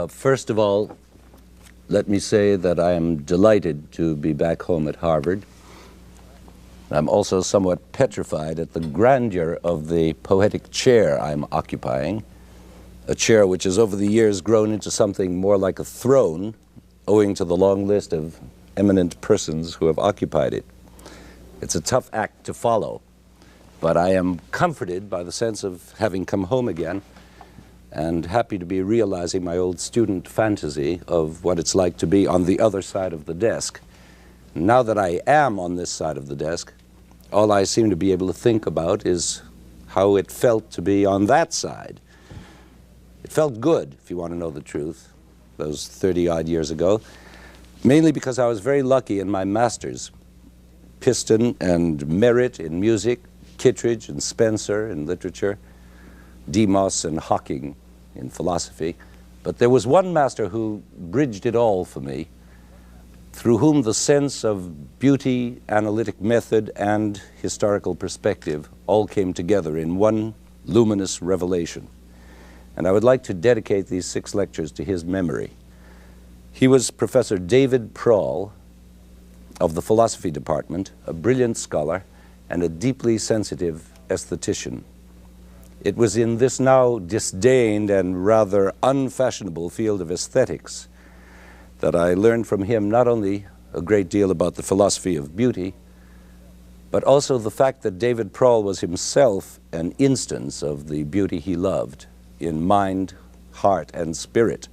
First of all, let me say that I am delighted to be back home at Harvard. I'm also somewhat petrified at the grandeur of the poetic chair I'm occupying, a chair which has over the years grown into something more like a throne, owing to the long list of eminent persons who have occupied it. It's a tough act to follow, but I am comforted by the sense of having come home again and happy to be realizing my old student fantasy of what it's like to be on the other side of the desk. Now that I am on this side of the desk, all I seem to be able to think about is how it felt to be on that side. It felt good, if you want to know the truth, those 30-odd years ago, mainly because I was very lucky in my masters, Piston and Merritt in music, Kittredge and Spencer in literature, Demos and Hocking in philosophy. But there was one master who bridged it all for me, through whom the sense of beauty, analytic method, and historical perspective all came together in one luminous revelation. And I would like to dedicate these 6 lectures to his memory. He was Professor David Proll of the philosophy department, a brilliant scholar and a deeply sensitive aesthetician. It was in this now disdained and rather unfashionable field of aesthetics that I learned from him not only a great deal about the philosophy of beauty, but also the fact that David Proll was himself an instance of the beauty he loved in mind, heart, and spirit.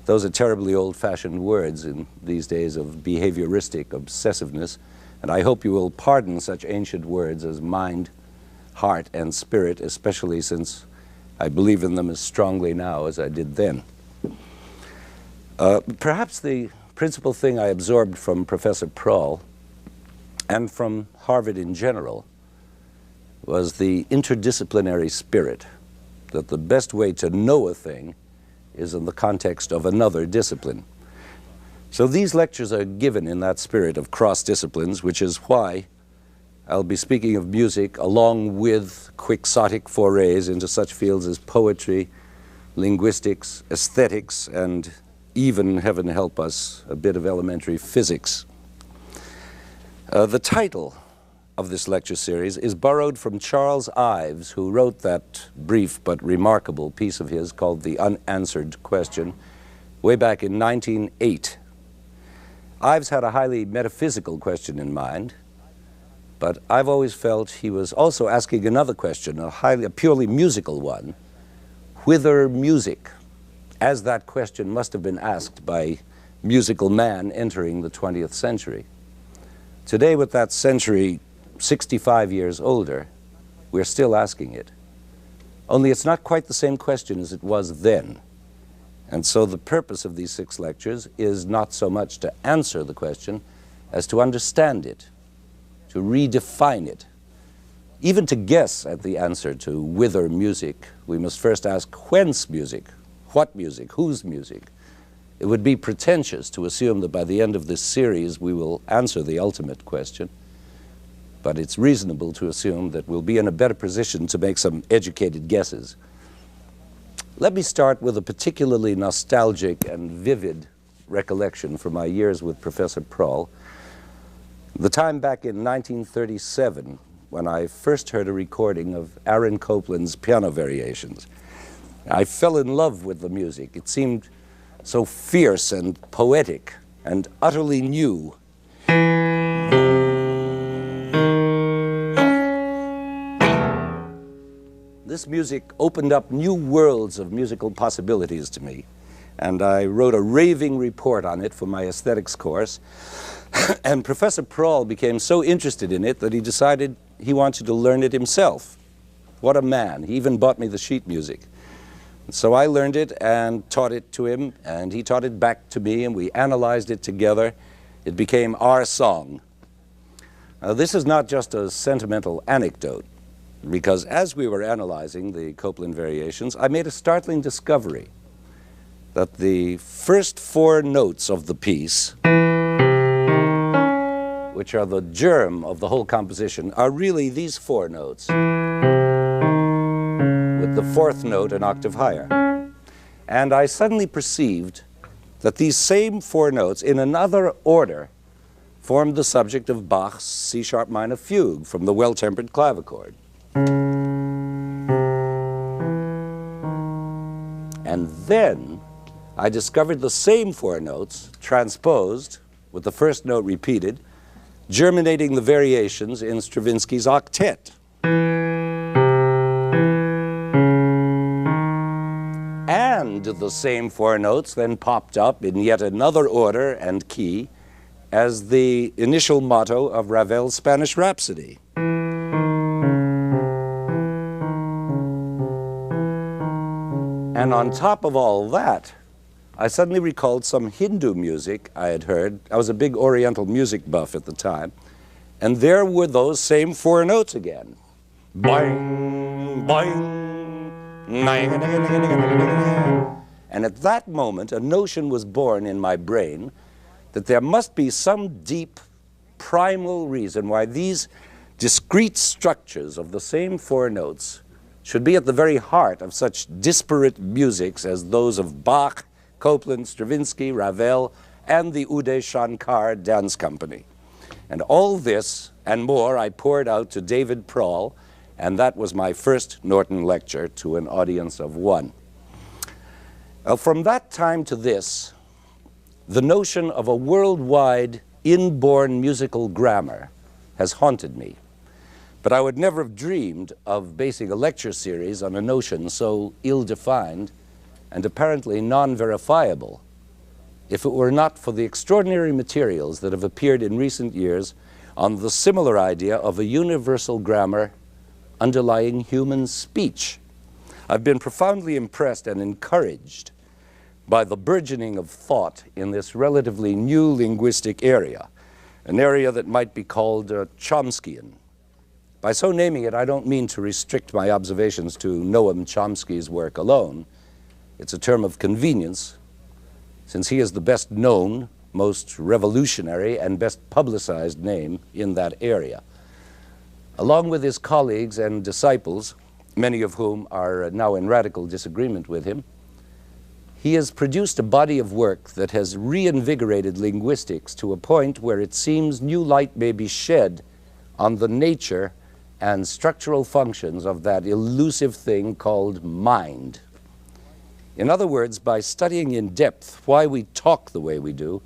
Those are terribly old-fashioned words in these days of behavioristic obsessiveness, and I hope you will pardon such ancient words as mind, heart, and spirit, especially since I believe in them as strongly now as I did then. Perhaps the principal thing I absorbed from Professor Proll and from Harvard in general was the interdisciplinary spirit, that the best way to know a thing is in the context of another discipline. So these lectures are given in that spirit of cross disciplines, which is why I'll be speaking of music along with quixotic forays into such fields as poetry, linguistics, aesthetics, and even, heaven help us, a bit of elementary physics. The title of this lecture series is borrowed from Charles Ives, who wrote that brief but remarkable piece of his called The Unanswered Question way back in 1908. Ives had a highly metaphysical question in mind, but I've always felt he was also asking another question, a purely musical one: whither music? As that question must have been asked by musical man entering the 20th century. Today, with that century 65 years older, we're still asking it. Only it's not quite the same question as it was then. And so the purpose of these 6 lectures is not so much to answer the question as to understand it, to redefine it. Even to guess at the answer to whither music, we must first ask whence music? What music? Whose music? It would be pretentious to assume that by the end of this series we will answer the ultimate question, but it's reasonable to assume that we'll be in a better position to make some educated guesses. Let me start with a particularly nostalgic and vivid recollection from my years with Professor Proll. The time back in 1937 when I first heard a recording of Aaron Copland's Piano Variations. I fell in love with the music. It seemed so fierce and poetic and utterly new. This music opened up new worlds of musical possibilities to me, and I wrote a raving report on it for my aesthetics course. And Professor Proll became so interested in it that he decided he wanted to learn it himself. What a man. He even bought me the sheet music. So I learned it and taught it to him, and he taught it back to me, and we analyzed it together. It became our song. Now, this is not just a sentimental anecdote, because as we were analyzing the Copland Variations, I made a startling discovery that the first 4 notes of the piece, which are the germ of the whole composition, are really these 4 notes, with the 4th note an octave higher. And I suddenly perceived that these same four notes, in another order, formed the subject of Bach's C-sharp minor fugue from the Well-Tempered Clavichord. And then I discovered the same four notes transposed, with the first note repeated, germinating the variations in Stravinsky's octet. And the same four notes then popped up in yet another order and key as the initial motto of Ravel's Spanish Rhapsody. And on top of all that, I suddenly recalled some Hindu music I had heard. I was a big Oriental music buff at the time. And there were those same four notes again. Boing, boing. And at that moment, a notion was born in my brain that there must be some deep, primal reason why these discrete structures of the same four notes should be at the very heart of such disparate musics as those of Bach, Copland, Stravinsky, Ravel, and the Uday Shankar Dance Company. And all this and more I poured out to David Proll, and that was my first Norton lecture to an audience of one. From that time to this, the notion of a worldwide inborn musical grammar has haunted me. But I would never have dreamed of basing a lecture series on a notion so ill-defined and apparently non-verifiable if it were not for the extraordinary materials that have appeared in recent years on the similar idea of a universal grammar underlying human speech. I've been profoundly impressed and encouraged by the burgeoning of thought in this relatively new linguistic area, an area that might be called Chomskyan. By so naming it, I don't mean to restrict my observations to Noam Chomsky's work alone. It's a term of convenience, since he is the best known, most revolutionary, and best publicized name in that area. Along with his colleagues and disciples, many of whom are now in radical disagreement with him, he has produced a body of work that has reinvigorated linguistics to a point where it seems new light may be shed on the nature and structural functions of that elusive thing called mind. In other words, by studying in depth why we talk the way we do,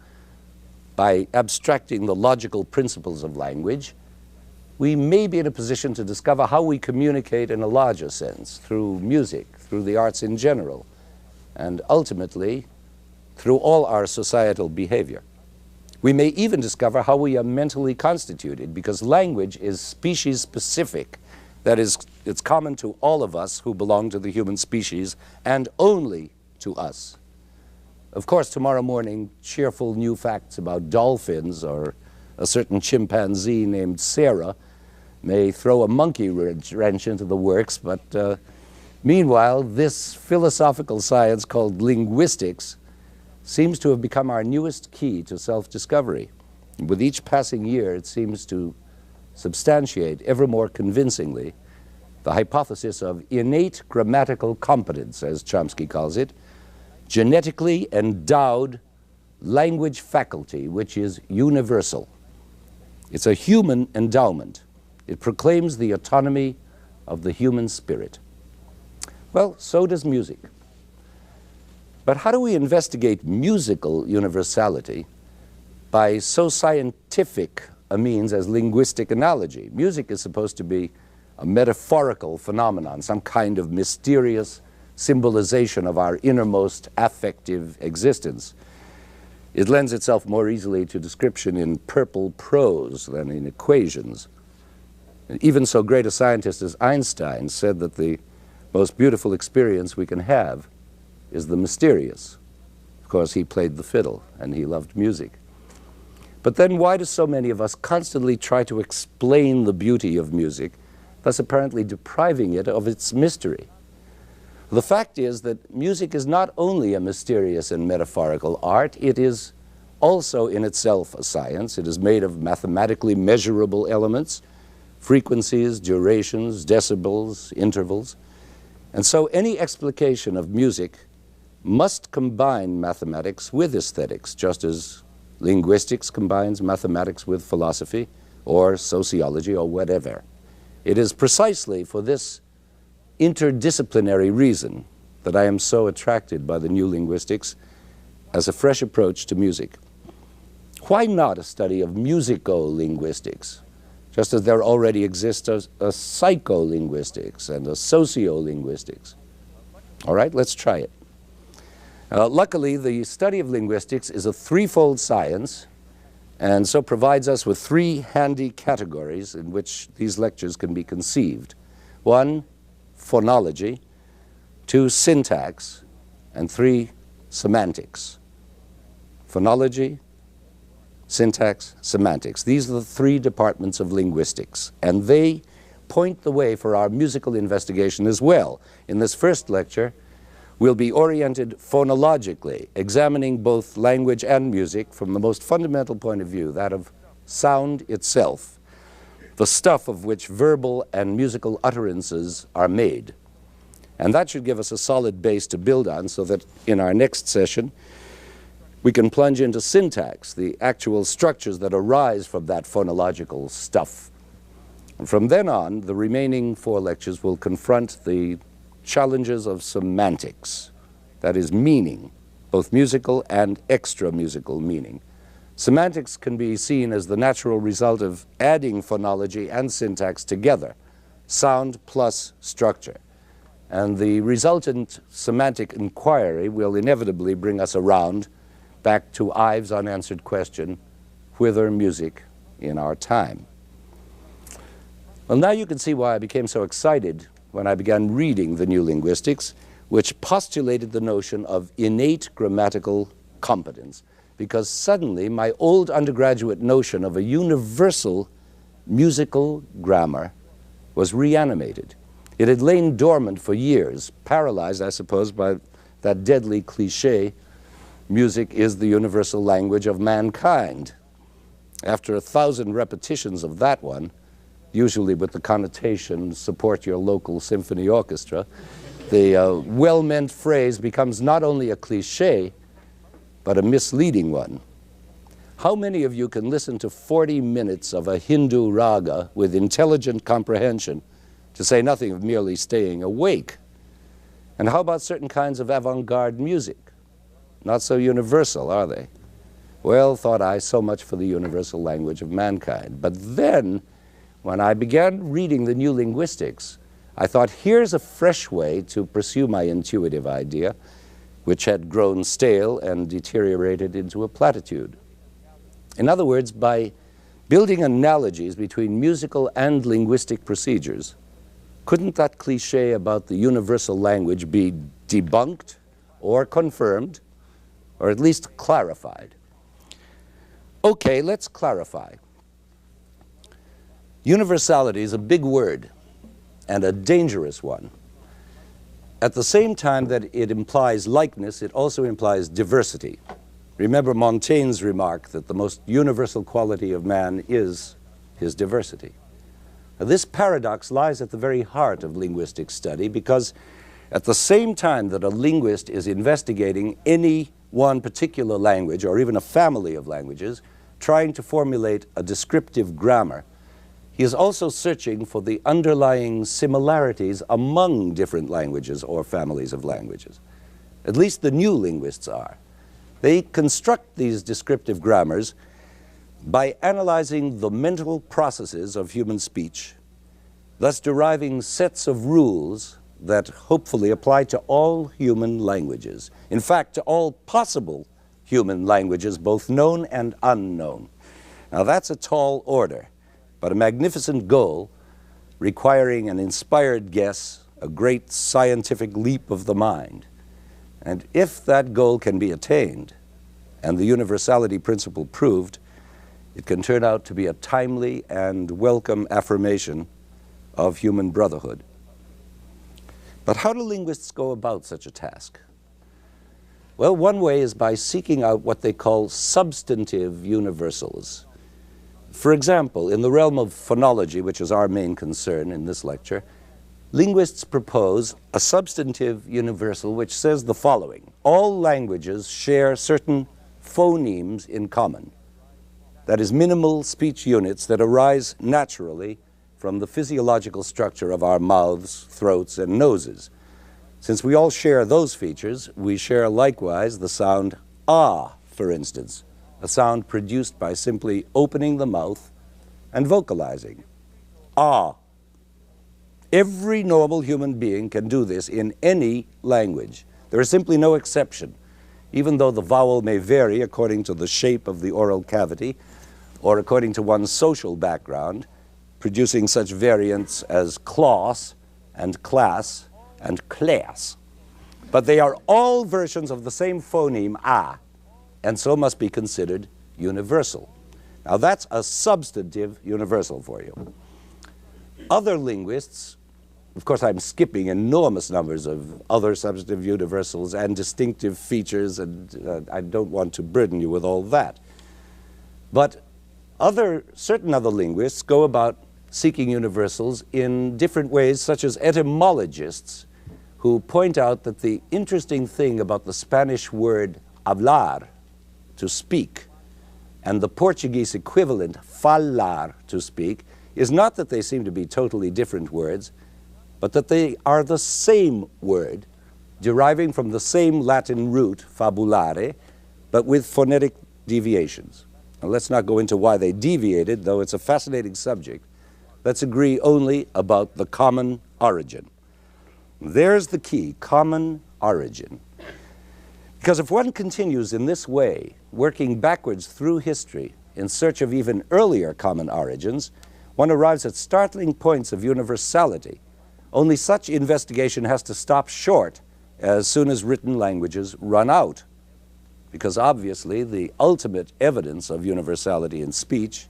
by abstracting the logical principles of language, we may be in a position to discover how we communicate in a larger sense, through music, through the arts in general, and ultimately through all our societal behavior. We may even discover how we are mentally constituted, because language is species-specific. That is, it's common to all of us who belong to the human species, and only to us. Of course, tomorrow morning, cheerful new facts about dolphins or a certain chimpanzee named Sarah may throw a monkey wrench into the works, but meanwhile, this philosophical science called linguistics seems to have become our newest key to self-discovery. With each passing year, it seems to substantiate ever more convincingly the hypothesis of innate grammatical competence, as Chomsky calls it, genetically endowed language faculty, which is universal. It's a human endowment. It proclaims the autonomy of the human spirit. Well, so does music. But how do we investigate musical universality by so scientific a means as linguistic analogy? Music is supposed to be a metaphorical phenomenon, some kind of mysterious symbolization of our innermost affective existence. It lends itself more easily to description in purple prose than in equations. And even so great a scientist as Einstein said that the most beautiful experience we can have is the mysterious. Of course, he played the fiddle and he loved music. But then why do so many of us constantly try to explain the beauty of music, thus apparently depriving it of its mystery? The fact is that music is not only a mysterious and metaphorical art, it is also in itself a science. It is made of mathematically measurable elements, frequencies, durations, decibels, intervals. And so any explication of music must combine mathematics with aesthetics, just as linguistics combines mathematics with philosophy or sociology or whatever. It is precisely for this interdisciplinary reason that I am so attracted by the new linguistics as a fresh approach to music. Why not a study of musico-linguistics, just as there already exists a psycholinguistics and a sociolinguistics? All right, let's try it. Luckily, the study of linguistics is a threefold science, and so provides us with three handy categories in which these lectures can be conceived. One, phonology; two, syntax; and three, semantics. Phonology, syntax, semantics. These are the three departments of linguistics, and they point the way for our musical investigation as well. In this first lecture, we'll be oriented phonologically, examining both language and music from the most fundamental point of view, that of sound itself, the stuff of which verbal and musical utterances are made. And that should give us a solid base to build on, so that in our next session, we can plunge into syntax, the actual structures that arise from that phonological stuff. And from then on, the remaining 4 lectures will confront the challenges of semantics, that is, meaning, both musical and extra-musical meaning. Semantics can be seen as the natural result of adding phonology and syntax together, sound plus structure. And the resultant semantic inquiry will inevitably bring us around back to Ives' unanswered question, whither music in our time? Well, now you can see why I became so excited when I began reading the New Linguistics, which postulated the notion of innate grammatical competence, because suddenly my old undergraduate notion of a universal musical grammar was reanimated. It had lain dormant for years, paralyzed, I suppose, by that deadly cliché, music is the universal language of mankind. After 1,000 repetitions of that one, usually with the connotation, support your local symphony orchestra, the well-meant phrase becomes not only a cliché, but a misleading one. How many of you can listen to 40 minutes of a Hindu raga with intelligent comprehension, to say nothing of merely staying awake? And how about certain kinds of avant-garde music? Not so universal, are they? Well, thought I, so much for the universal language of mankind. But then, when I began reading the New Linguistics, I thought, here's a fresh way to pursue my intuitive idea, which had grown stale and deteriorated into a platitude. In other words, by building analogies between musical and linguistic procedures, couldn't that cliché about the universal language be debunked or confirmed, or at least clarified? Okay, let's clarify. Universality is a big word and a dangerous one. At the same time that it implies likeness, it also implies diversity. Remember Montaigne's remark that the most universal quality of man is his diversity. Now, this paradox lies at the very heart of linguistic study, because at the same time that a linguist is investigating any one particular language, or even a family of languages, trying to formulate a descriptive grammar, he is also searching for the underlying similarities among different languages or families of languages. At least the new linguists are. They construct these descriptive grammars by analyzing the mental processes of human speech, thus deriving sets of rules that hopefully apply to all human languages. In fact, to all possible human languages, both known and unknown. Now, that's a tall order, but a magnificent goal requiring an inspired guess, a great scientific leap of the mind. And if that goal can be attained, and the universality principle proved, it can turn out to be a timely and welcome affirmation of human brotherhood. But how do linguists go about such a task? Well, one way is by seeking out what they call substantive universals. For example, in the realm of phonology, which is our main concern in this lecture, Linguists propose a substantive universal which says the following: all languages share certain phonemes in common. That is, minimal speech units that arise naturally from the physiological structure of our mouths, throats, and noses. Since we all share those features, we share likewise the sound ah, for instance, a sound produced by simply opening the mouth and vocalizing. Ah. Every normal human being can do this in any language. There is simply no exception, even though the vowel may vary according to the shape of the oral cavity or according to one's social background, producing such variants as class and class and class. But they are all versions of the same phoneme, ah, and so must be considered universal. Now that's a substantive universal for you. Other linguists, of course I'm skipping enormous numbers of other substantive universals and distinctive features, and I don't want to burden you with all that. But certain other linguists go about seeking universals in different ways, such as etymologists, who point out that the interesting thing about the Spanish word hablar, to speak, and the Portuguese equivalent, falar, to speak, is not that they seem to be totally different words, but that they are the same word, deriving from the same Latin root, fabulare, but with phonetic deviations. Now, let's not go into why they deviated, though it's a fascinating subject. Let's agree only about the common origin. There's the key, common origin. Because if one continues in this way, working backwards through history in search of even earlier common origins, one arrives at startling points of universality. Only such investigation has to stop short as soon as written languages run out. Because obviously the ultimate evidence of universality in speech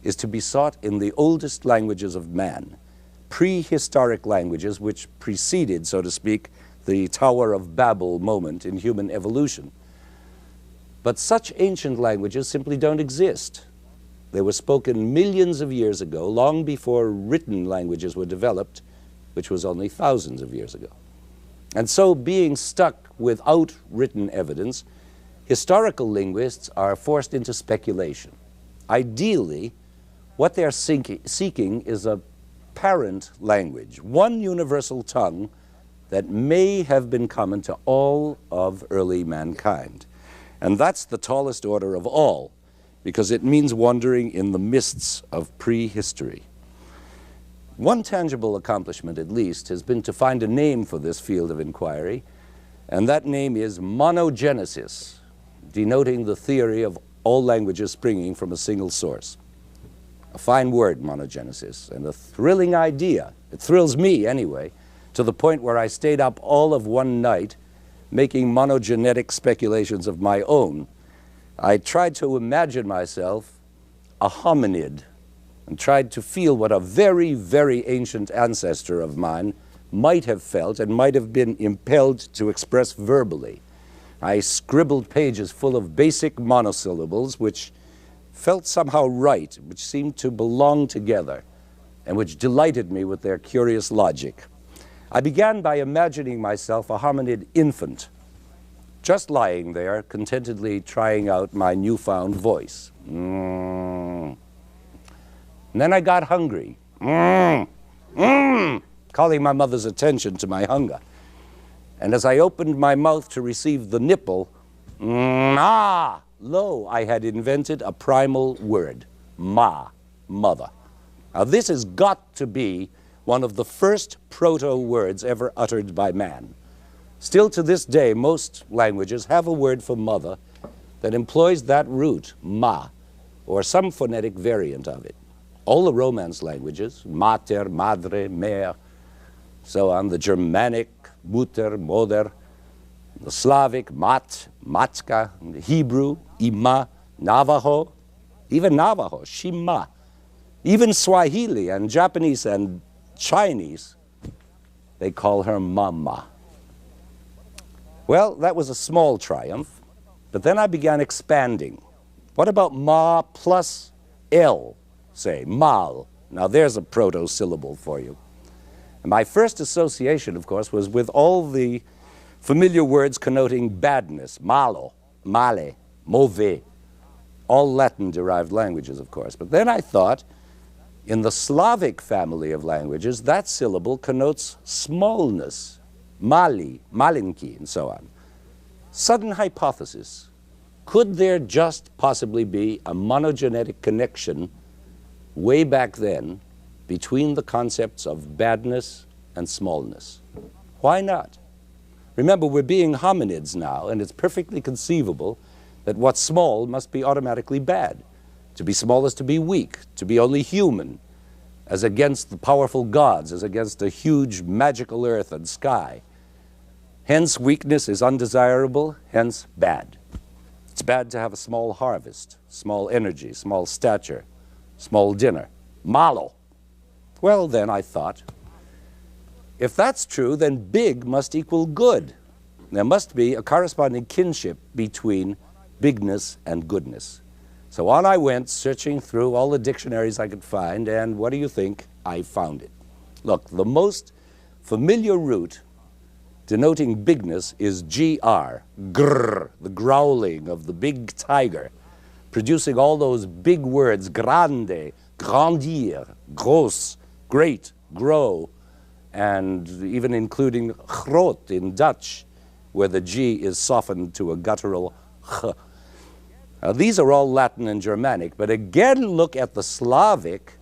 is to be sought in the oldest languages of man, prehistoric languages which preceded, so to speak, the Tower of Babel moment in human evolution. But such ancient languages simply don't exist. They were spoken millions of years ago, long before written languages were developed, which was only thousands of years ago. And so, being stuck without written evidence, historical linguists are forced into speculation. Ideally, what they're seeking is a parent language, one universal tongue that may have been common to all of early mankind. And that's the tallest order of all, because it means wandering in the mists of prehistory. One tangible accomplishment, at least, has been to find a name for this field of inquiry, and that name is monogenesis, denoting the theory of all languages springing from a single source. A fine word, monogenesis, and a thrilling idea. It thrills me, anyway, to the point where I stayed up all of one night making monogenetic speculations of my own. I tried to imagine myself a hominid and tried to feel what a very, very ancient ancestor of mine might have felt and might have been impelled to express verbally. I scribbled pages full of basic monosyllables which felt somehow right, which seemed to belong together, and which delighted me with their curious logic. I began by imagining myself a hominid infant, just lying there, contentedly trying out my newfound voice. And then I got hungry, calling my mother's attention to my hunger. And as I opened my mouth to receive the nipple, lo, I had invented a primal word, ma, mother. Now this has got to be one of the first proto-words ever uttered by man. Still to this day, most languages have a word for mother that employs that root, ma, or some phonetic variant of it. All the Romance languages, mater, madre, mère, so on, the Germanic, mutter, moder, the Slavic, mat, matska, the Hebrew, ima, Navajo, even Navajo, shima, even Swahili and Japanese and Chinese, they call her mama. Well, that was a small triumph, but then I began expanding. What about ma plus L, say, mal? Now there's a proto-syllable for you. And my first association, of course, was with all the familiar words connoting badness, malo, male, mauvais, all Latin-derived languages, of course. But then I thought, in the Slavic family of languages, that syllable connotes smallness, mali, malinki, and so on. Sudden hypothesis. Could there just possibly be a monogenetic connection way back then between the concepts of badness and smallness? Why not? Remember, we're being hominids now, and it's perfectly conceivable that what's small must be automatically bad. To be small is to be weak, to be only human, as against the powerful gods, as against a huge magical earth and sky. Hence, weakness is undesirable, hence bad. It's bad to have a small harvest, small energy, small stature, small dinner. Malo. Well, then, I thought, if that's true, then big must equal good. There must be a corresponding kinship between bigness and goodness. So on I went, searching through all the dictionaries I could find, and what do you think? I found it. Look, the most familiar root denoting bigness is gr, grrr, the growling of the big tiger, producing all those big words, grande, grandir, gros, great, grow, and even including groot in Dutch, where the G is softened to a guttural ch. Now, these are all Latin and Germanic, but again look at the Slavic,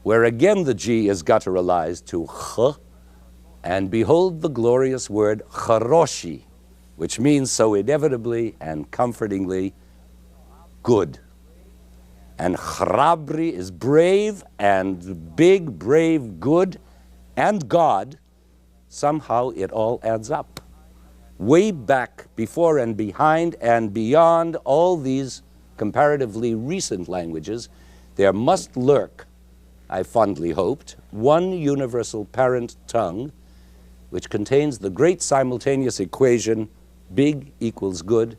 where again the G is gutturalized to ch, and behold the glorious word charoshi, which means so inevitably and comfortingly good. And chrabri is brave, and big, brave, good, and God. Somehow it all adds up. Way back, before and behind and beyond all these comparatively recent languages, there must lurk, I fondly hoped, one universal parent tongue which contains the great simultaneous equation big equals good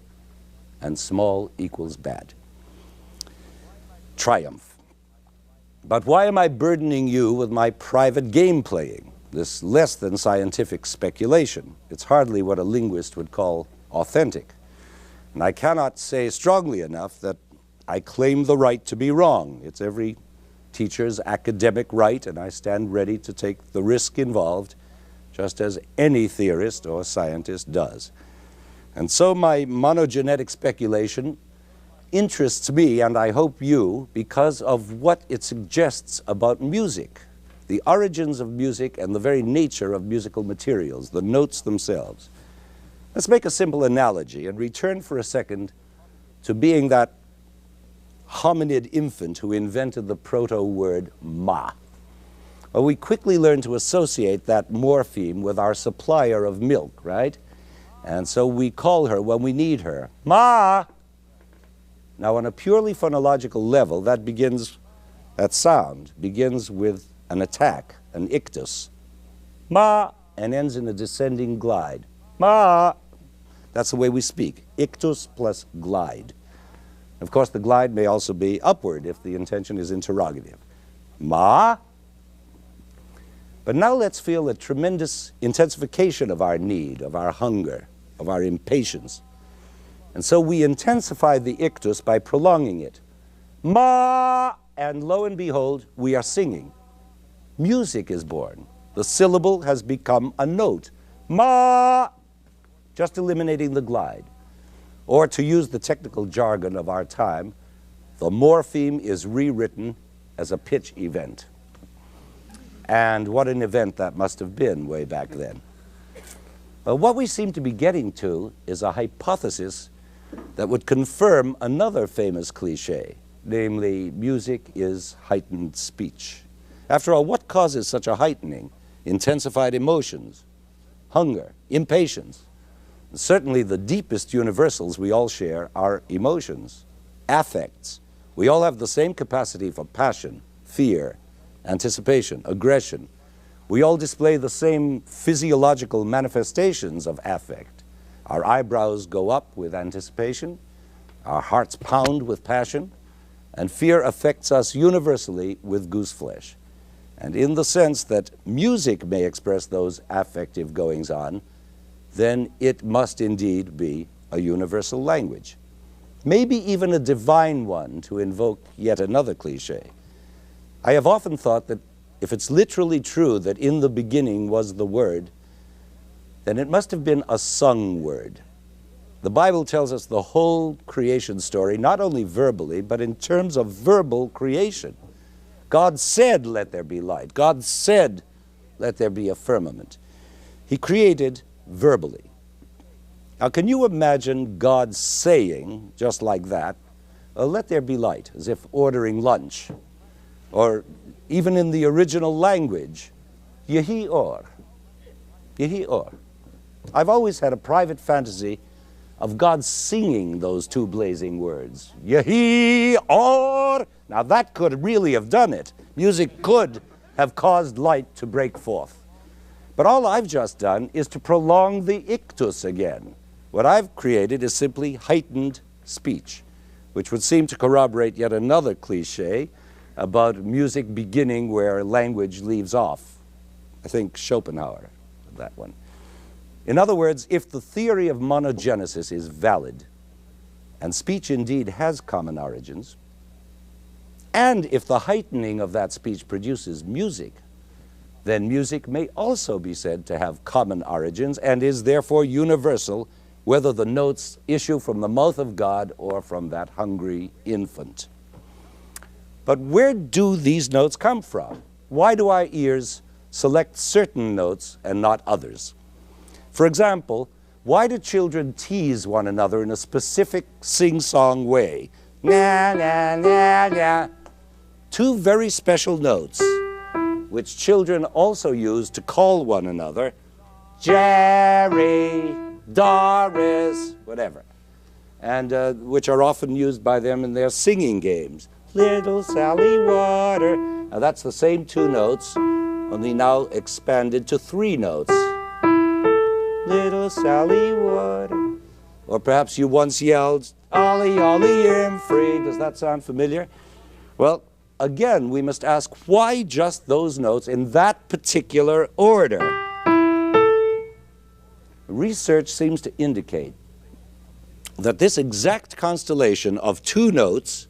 and small equals bad. Triumph. But why am I burdening you with my private game playing, this less than scientific speculation? It's hardly what a linguist would call authentic. And I cannot say strongly enough that I claim the right to be wrong. It's every teacher's academic right, and I stand ready to take the risk involved, just as any theorist or scientist does. And so my monogenetic speculation interests me, and I hope you, because of what it suggests about music, the origins of music and the very nature of musical materials, the notes themselves. Let's make a simple analogy and return for a second to being that hominid infant who invented the proto-word ma. Well, we quickly learn to associate that morpheme with our supplier of milk, right? And so we call her when we need her, Ma! Now, on a purely phonological level, that sound begins with an attack, an ictus, ma, and ends in a descending glide, ma. That's the way we speak, ictus plus glide. Of course, the glide may also be upward if the intention is interrogative. Ma. But now let's feel a tremendous intensification of our need, of our hunger, of our impatience. And so we intensify the ictus by prolonging it. Ma, and lo and behold, we are singing. Music is born. The syllable has become a note. Ma, just eliminating the glide. Or to use the technical jargon of our time, the morpheme is rewritten as a pitch event. And what an event that must have been way back then. What we seem to be getting to is a hypothesis that would confirm another famous cliche, namely, music is heightened speech. After all, what causes such a heightening? Intensified emotions, hunger, impatience. And certainly the deepest universals we all share are emotions, affects. We all have the same capacity for passion, fear, anticipation, aggression. We all display the same physiological manifestations of affect. Our eyebrows go up with anticipation, our hearts pound with passion, and fear affects us universally with gooseflesh. And in the sense that music may express those affective goings-on, then it must indeed be a universal language. Maybe even a divine one, to invoke yet another cliché. I have often thought that if it's literally true that in the beginning was the Word, then it must have been a sung word. The Bible tells us the whole creation story, not only verbally, but in terms of verbal creation. God said, "Let there be light." God said, "Let there be a firmament." He created verbally. Now, can you imagine God saying, just like that, "Let there be light," as if ordering lunch? Or even in the original language, "Yehi or." Yehi or. I've always had a private fantasy of God singing those two blazing words, "Yehi or." Now that could really have done it. Music could have caused light to break forth. But all I've just done is to prolong the ictus again. What I've created is simply heightened speech, which would seem to corroborate yet another cliché about music beginning where language leaves off. I think Schopenhauer, that one. In other words, if the theory of monogenesis is valid, and speech indeed has common origins, and if the heightening of that speech produces music, then music may also be said to have common origins and is therefore universal, whether the notes issue from the mouth of God or from that hungry infant. But where do these notes come from? Why do our ears select certain notes and not others? For example, why do children tease one another in a specific sing-song way? Na, na, na, na. Two very special notes, which children also use to call one another, Jerry, Doris, whatever, and which are often used by them in their singing games. Little Sally Water. Now that's the same two notes, only now expanded to three notes. Little Sally Water. Or perhaps you once yelled, Ollie, Ollie, I'm free. Does that sound familiar? Well, again, we must ask, why just those notes in that particular order? Research seems to indicate that this exact constellation of two notes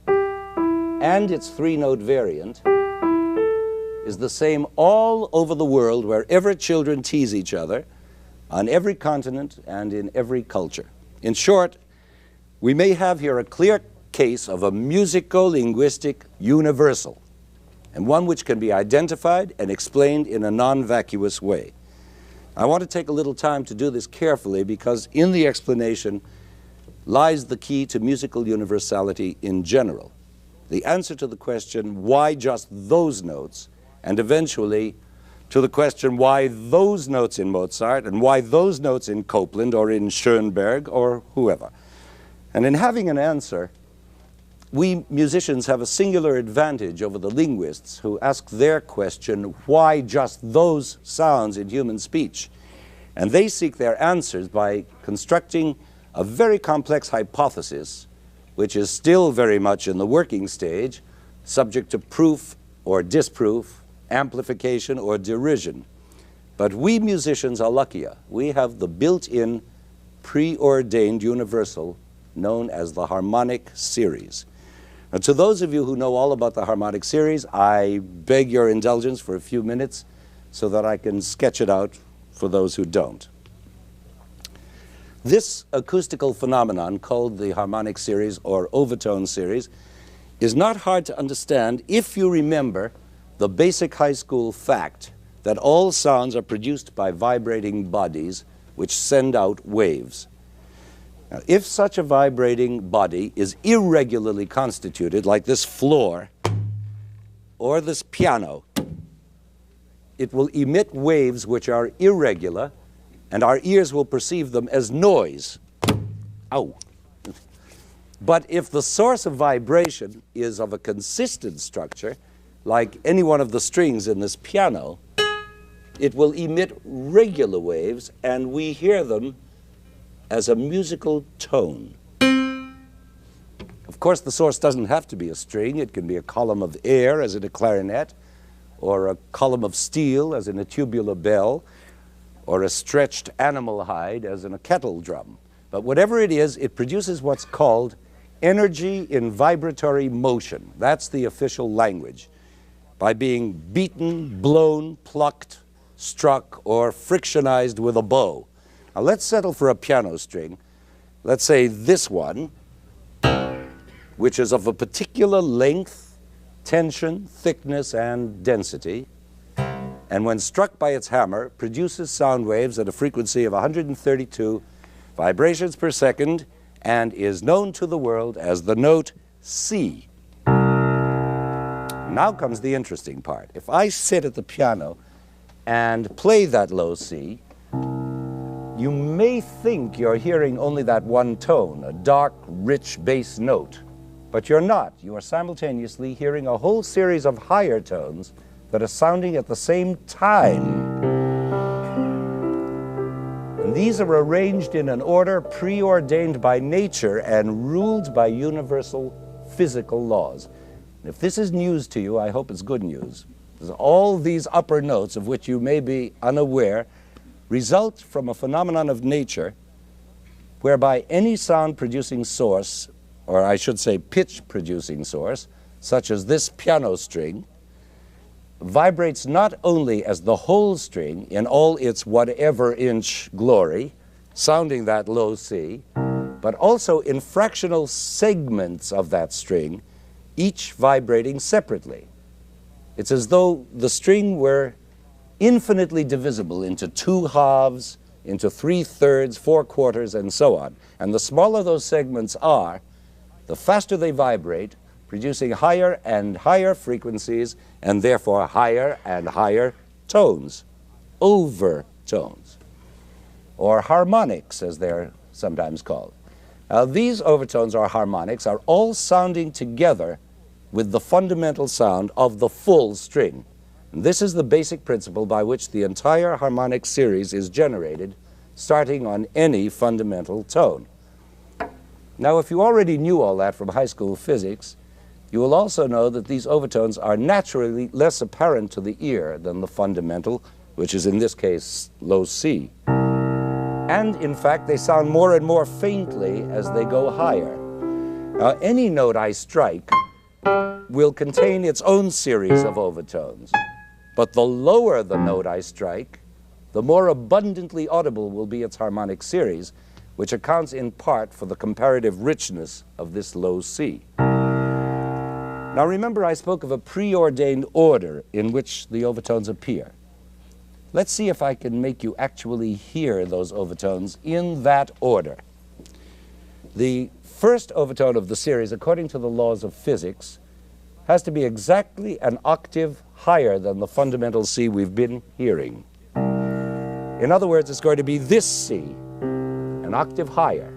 and its three-note variant is the same all over the world wherever children tease each other, on every continent and in every culture. In short, we may have here a clear case of a musico-linguistic universal, and one which can be identified and explained in a non-vacuous way. I want to take a little time to do this carefully because in the explanation lies the key to musical universality in general. The answer to the question, why just those notes, and eventually to the question, why those notes in Mozart and why those notes in Copland or in Schoenberg or whoever. And in having an answer, we musicians have a singular advantage over the linguists who ask their question, why just those sounds in human speech? And they seek their answers by constructing a very complex hypothesis, which is still very much in the working stage, subject to proof or disproof, amplification or derision. But we musicians are luckier. We have the built-in, preordained universal known as the harmonic series. Now, to those of you who know all about the harmonic series, I beg your indulgence for a few minutes so that I can sketch it out for those who don't. This acoustical phenomenon called the harmonic series or overtone series is not hard to understand if you remember the basic high school fact that all sounds are produced by vibrating bodies which send out waves. Now, if such a vibrating body is irregularly constituted, like this floor or this piano, it will emit waves which are irregular, and our ears will perceive them as noise. Ow. But if the source of vibration is of a consistent structure, like any one of the strings in this piano, it will emit regular waves, and we hear them as a musical tone. Of course, the source doesn't have to be a string. It can be a column of air, as in a clarinet, or a column of steel, as in a tubular bell, or a stretched animal hide, as in a kettle drum. But whatever it is, it produces what's called energy in vibratory motion. That's the official language. By being beaten, blown, plucked, struck, or frictionized with a bow. Now let's settle for a piano string. Let's say this one, which is of a particular length, tension, thickness, and density, and when struck by its hammer, produces sound waves at a frequency of 132 vibrations per second, and is known to the world as the note C. Now comes the interesting part. If I sit at the piano and play that low C, you may think you're hearing only that one tone, a dark, rich bass note. But you're not. You are simultaneously hearing a whole series of higher tones that are sounding at the same time. And these are arranged in an order preordained by nature and ruled by universal physical laws. And if this is news to you, I hope it's good news. Because all these upper notes, of which you may be unaware, result from a phenomenon of nature whereby any sound-producing source, or I should say pitch-producing source, such as this piano string, vibrates not only as the whole string in all its whatever-inch glory, sounding that low C, but also in fractional segments of that string, each vibrating separately. It's as though the string were infinitely divisible into 2 halves, into 3/3, 4/4, and so on. And the smaller those segments are, the faster they vibrate, producing higher and higher frequencies, and therefore higher and higher tones, overtones, or harmonics, as they're sometimes called. Now, these overtones or harmonics are all sounding together with the fundamental sound of the full string. And this is the basic principle by which the entire harmonic series is generated, starting on any fundamental tone. Now, if you already knew all that from high school physics, you will also know that these overtones are naturally less apparent to the ear than the fundamental, which is in this case low C. And in fact, they sound more and more faintly as they go higher. Now, any note I strike will contain its own series of overtones. But the lower the note I strike, the more abundantly audible will be its harmonic series, which accounts in part for the comparative richness of this low C. Now remember, I spoke of a preordained order in which the overtones appear. Let's see if I can make you actually hear those overtones in that order. The first overtone of the series, according to the laws of physics, has to be exactly an octave higher than the fundamental C we've been hearing. In other words, it's going to be this C, an octave higher.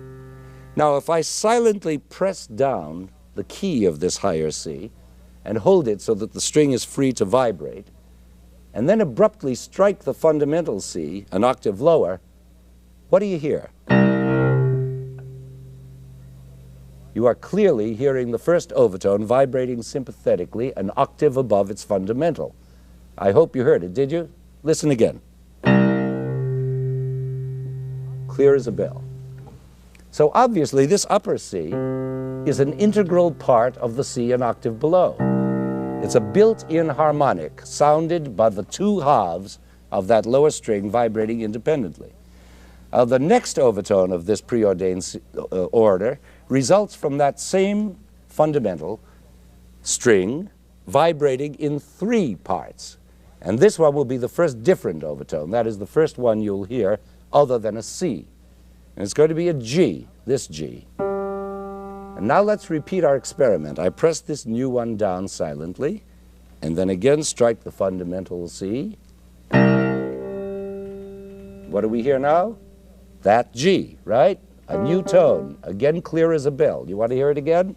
Now, if I silently press down the key of this higher C and hold it so that the string is free to vibrate, and then abruptly strike the fundamental C, an octave lower, what do you hear? You are clearly hearing the first overtone vibrating sympathetically an octave above its fundamental. I hope you heard it, did you? Listen again. Clear as a bell. So obviously this upper C is an integral part of the C an octave below. It's a built-in harmonic sounded by the 2 halves of that lower string vibrating independently. The next overtone of this preordained order results from that same fundamental string vibrating in 3 parts. And this one will be the first different overtone. That is the first one you'll hear other than a C. And it's going to be a G, this G. And now let's repeat our experiment. I press this new one down silently, and then again strike the fundamental C. What do we hear now? That G, right? A new tone, again clear as a bell. You want to hear it again?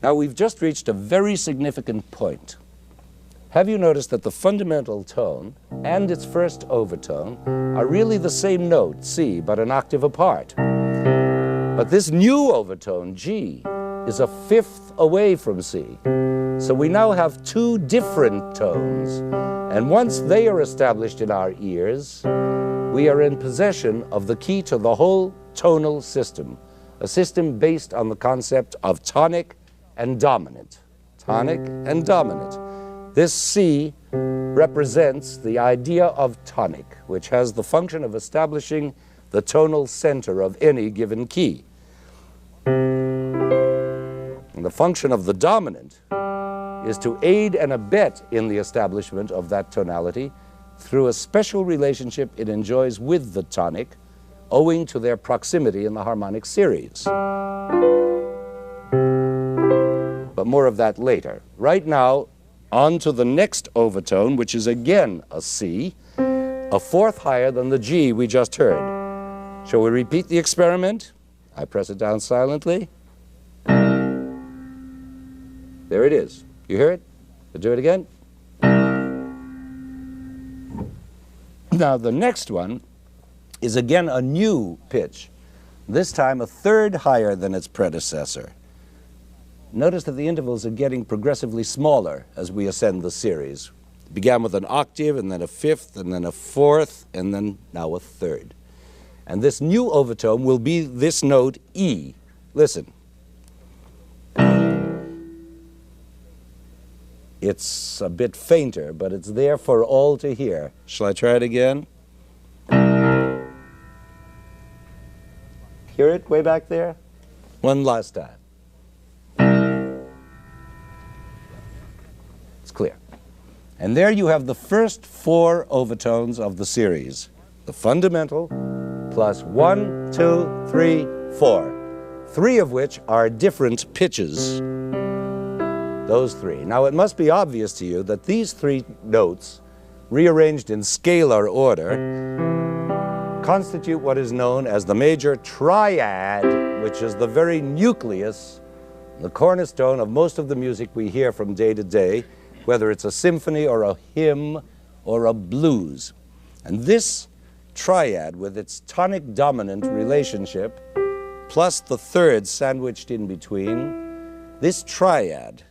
Now we've just reached a very significant point. Have you noticed that the fundamental tone and its first overtone are really the same note, C, but an octave apart? But this new overtone, G, is a fifth away from C. So we now have two different tones, and once they are established in our ears, we are in possession of the key to the whole tonal system, a system based on the concept of tonic and dominant. Tonic and dominant. This C represents the idea of tonic, which has the function of establishing the tonal center of any given key. And the function of the dominant is to aid and abet in the establishment of that tonality through a special relationship it enjoys with the tonic, owing to their proximity in the harmonic series. But more of that later. Right now, on to the next overtone, which is again a C, a fourth higher than the G we just heard. Shall we repeat the experiment? I press it down silently. There it is. You hear it? I'll do it again. Now the next one is again a new pitch, this time a third higher than its predecessor. Notice that the intervals are getting progressively smaller as we ascend the series. It began with an octave, and then a fifth, and then a fourth, and then now a third. And this new overtone will be this note E. Listen. It's a bit fainter, but it's there for all to hear. Shall I try it again? Hear it way back there? One last time. It's clear. And there you have the first four overtones of the series. The fundamental plus 1, 2, 3, 4. 3 of which are different pitches. Those 3. Now it must be obvious to you that these 3 notes, rearranged in scalar order, constitute what is known as the major triad, which is the very nucleus, the cornerstone of most of the music we hear from day to day, whether it's a symphony or a hymn or a blues. And this triad, with its tonic-dominant relationship, plus the third sandwiched in between, this triad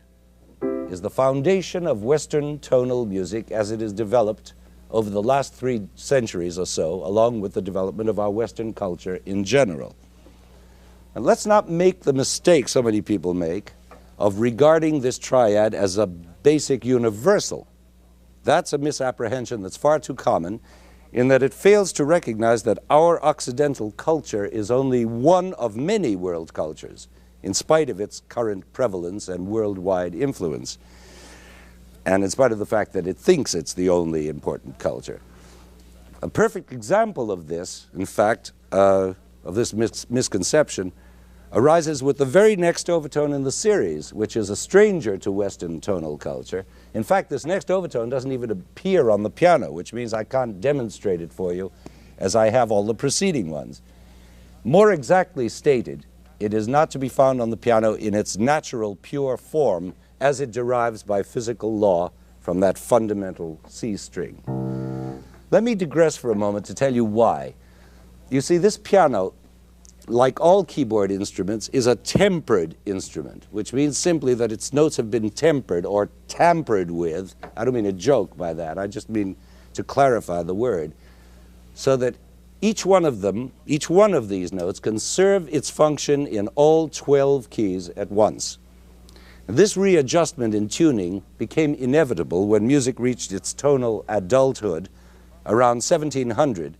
is the foundation of Western tonal music as it is developed over the last 3 centuries or so, along with the development of our Western culture in general. And let's not make the mistake so many people make of regarding this triad as a basic universal. That's a misapprehension that's far too common, in that it fails to recognize that our Occidental culture is only one of many world cultures, in spite of its current prevalence and worldwide influence, and in spite of the fact that it thinks it's the only important culture. A perfect example of this, in fact, of this misconception, arises with the very next overtone in the series, which is a stranger to Western tonal culture. In fact, this next overtone doesn't even appear on the piano, which means I can't demonstrate it for you as I have all the preceding ones. More exactly stated, it is not to be found on the piano in its natural, pure form as it derives by physical law from that fundamental C string. Let me digress for a moment to tell you why. You see, this piano, like all keyboard instruments, is a tempered instrument, which means simply that its notes have been tempered or tampered with. I don't mean a joke by that, I just mean to clarify the word, so that each one of these notes can serve its function in all 12 keys at once. This readjustment in tuning became inevitable when music reached its tonal adulthood around 1700,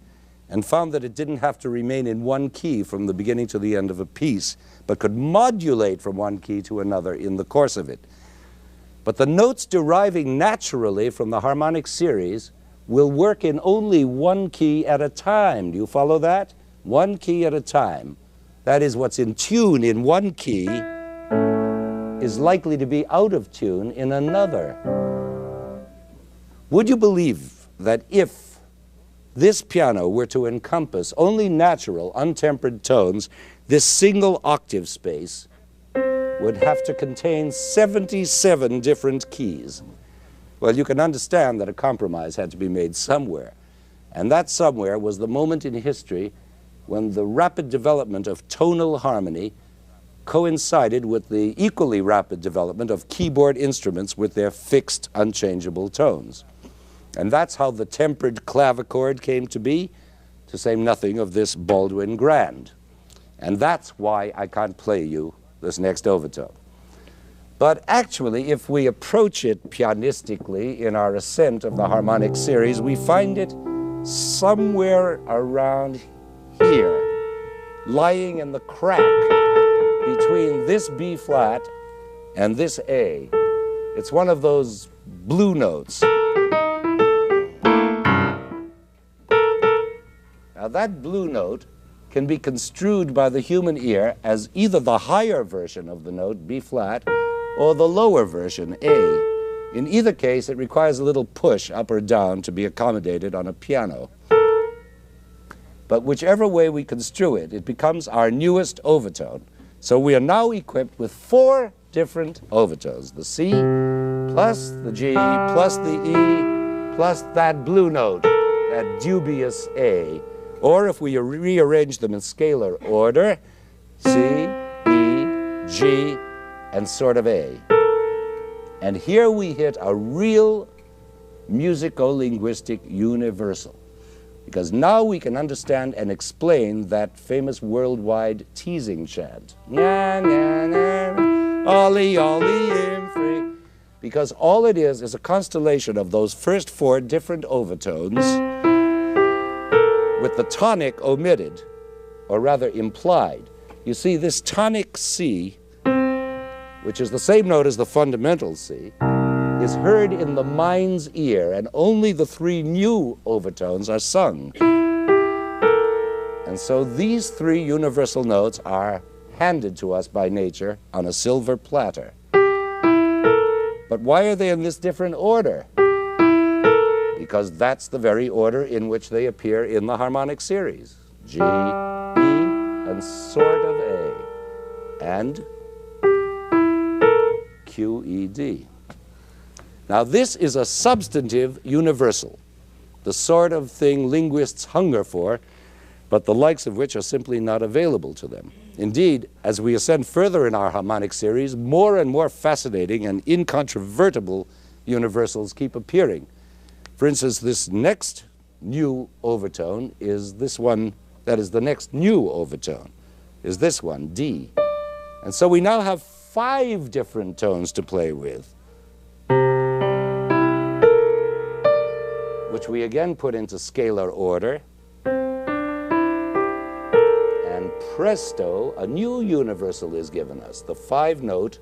and found that it didn't have to remain in one key from the beginning to the end of a piece, but could modulate from one key to another in the course of it. But the notes deriving naturally from the harmonic series will work in only one key at a time. Do you follow that? One key at a time. That is, what's in tune in one key is likely to be out of tune in another. Would you believe that if this piano were to encompass only natural, untempered tones, this single octave space would have to contain 77 different keys? Well, you can understand that a compromise had to be made somewhere. And that somewhere was the moment in history when the rapid development of tonal harmony coincided with the equally rapid development of keyboard instruments with their fixed, unchangeable tones. And that's how the tempered clavichord came to be, to say nothing of this Baldwin Grand. And that's why I can't play you this next overtone. But actually, if we approach it pianistically in our ascent of the harmonic series, we find it somewhere around here, lying in the crack between this B flat and this A. It's one of those blue notes. Now that blue note can be construed by the human ear as either the higher version of the note, B flat, or the lower version, A. In either case, it requires a little push up or down to be accommodated on a piano. But whichever way we construe it, it becomes our newest overtone. So we are now equipped with 4 different overtones: the C, plus the G, plus the E, plus that blue note, that dubious A. Or if we rearrange them in scalar order, C, E, G, and sort of A. And here we hit a real musico-linguistic universal, because now we can understand and explain that famous worldwide teasing chant. Na, na, na, ollie, ollie, im free. Because all it is a constellation of those first 4 different overtones with the tonic omitted, or rather implied. You see, this tonic C, which is the same note as the fundamental C, is heard in the mind's ear, and only the 3 new overtones are sung. And so these 3 universal notes are handed to us by nature on a silver platter. But why are they in this different order? Because that's the very order in which they appear in the harmonic series. G, E, and sort of A, and Q, E, D. Now this is a substantive universal, the sort of thing linguists hunger for, but the likes of which are simply not available to them. Indeed, as we ascend further in our harmonic series, more and more fascinating and incontrovertible universals keep appearing. For instance, this next new overtone is this one, that is the next new overtone, is this one, D. And so we now have 5 different tones to play with, which we again put into scalar order. And presto, a new universal is given us, the 5-note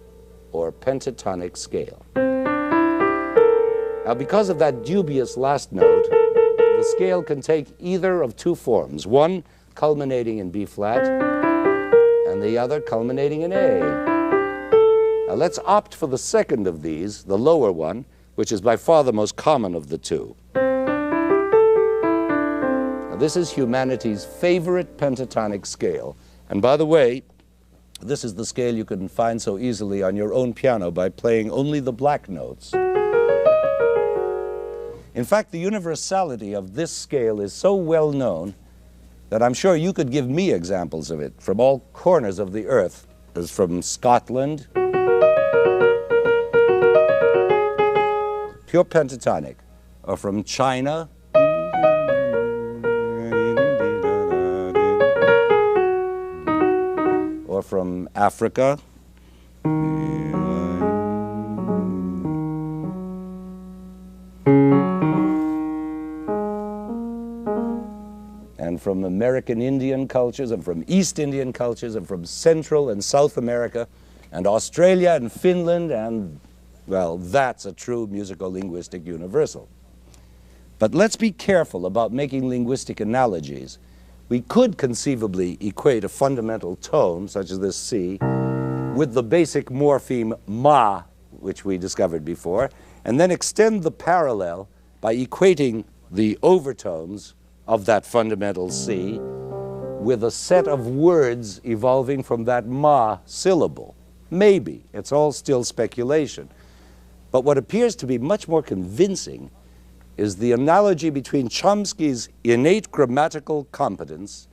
or pentatonic scale. Now, because of that dubious last note, the scale can take either of 2 forms, one culminating in B flat and the other culminating in A. Now, let's opt for the second of these, the lower one, which is by far the most common of the 2. Now, this is humanity's favorite pentatonic scale. And by the way, this is the scale you can find so easily on your own piano by playing only the black notes. In fact, the universality of this scale is so well known that I'm sure you could give me examples of it from all corners of the earth, as from Scotland, pure pentatonic, or from China, or from Africa, and from American Indian cultures, and from East Indian cultures, and from Central and South America, and Australia and Finland, and, well, that's a true musico-linguistic universal. But let's be careful about making linguistic analogies. We could conceivably equate a fundamental tone, such as this C, with the basic morpheme ma, which we discovered before, and then extend the parallel by equating the overtones of that fundamental C with a set of words evolving from that ma syllable. Maybe. It's all still speculation. But what appears to be much more convincing is the analogy between Chomsky's innate grammatical competence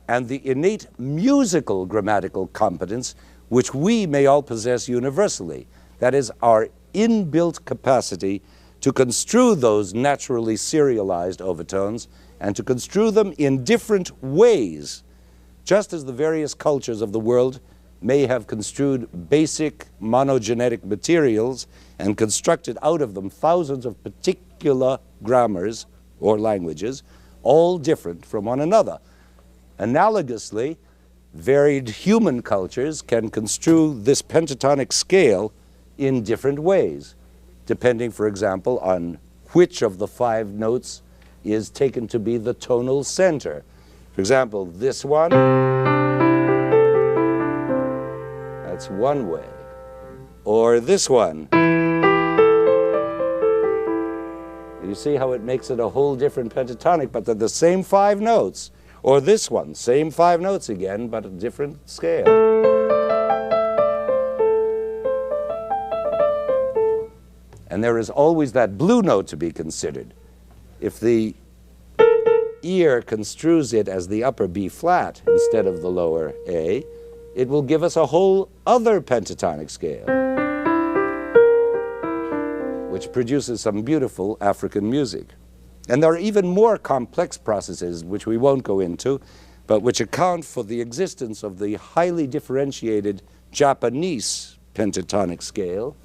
and the innate musical grammatical competence which we may all possess universally. That is, our inbuilt capacity to construe those naturally serialized overtones and to construe them in different ways, just as the various cultures of the world may have construed basic monogenetic materials and constructed out of them thousands of particular grammars or languages, all different from one another. Analogously, varied human cultures can construe this pentatonic scale in different ways, depending, for example, on which of the 5 notes is taken to be the tonal center. For example, this one, that's one way. Or this one. You see how it makes it a whole different pentatonic, but they're the same 5 notes. Or this one, same 5 notes again, but a different scale. And there is always that blue note to be considered. If the ear construes it as the upper B flat instead of the lower A, it will give us a whole other pentatonic scale, which produces some beautiful African music. And there are even more complex processes, which we won't go into, but which account for the existence of the highly differentiated Japanese pentatonic scale.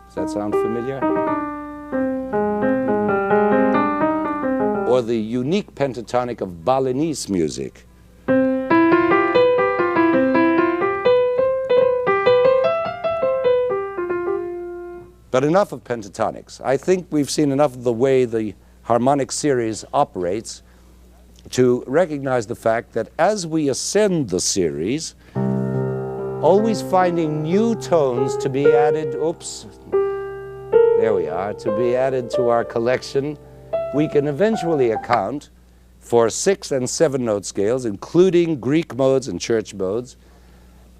Does that sound familiar? Or the unique pentatonic of Balinese music. But enough of pentatonics. I think we've seen enough of the way the harmonic series operates to recognize the fact that as we ascend the series, always finding new tones to be added, there we are, to be added to our collection, we can eventually account for 6 and 7 note scales, including Greek modes and church modes,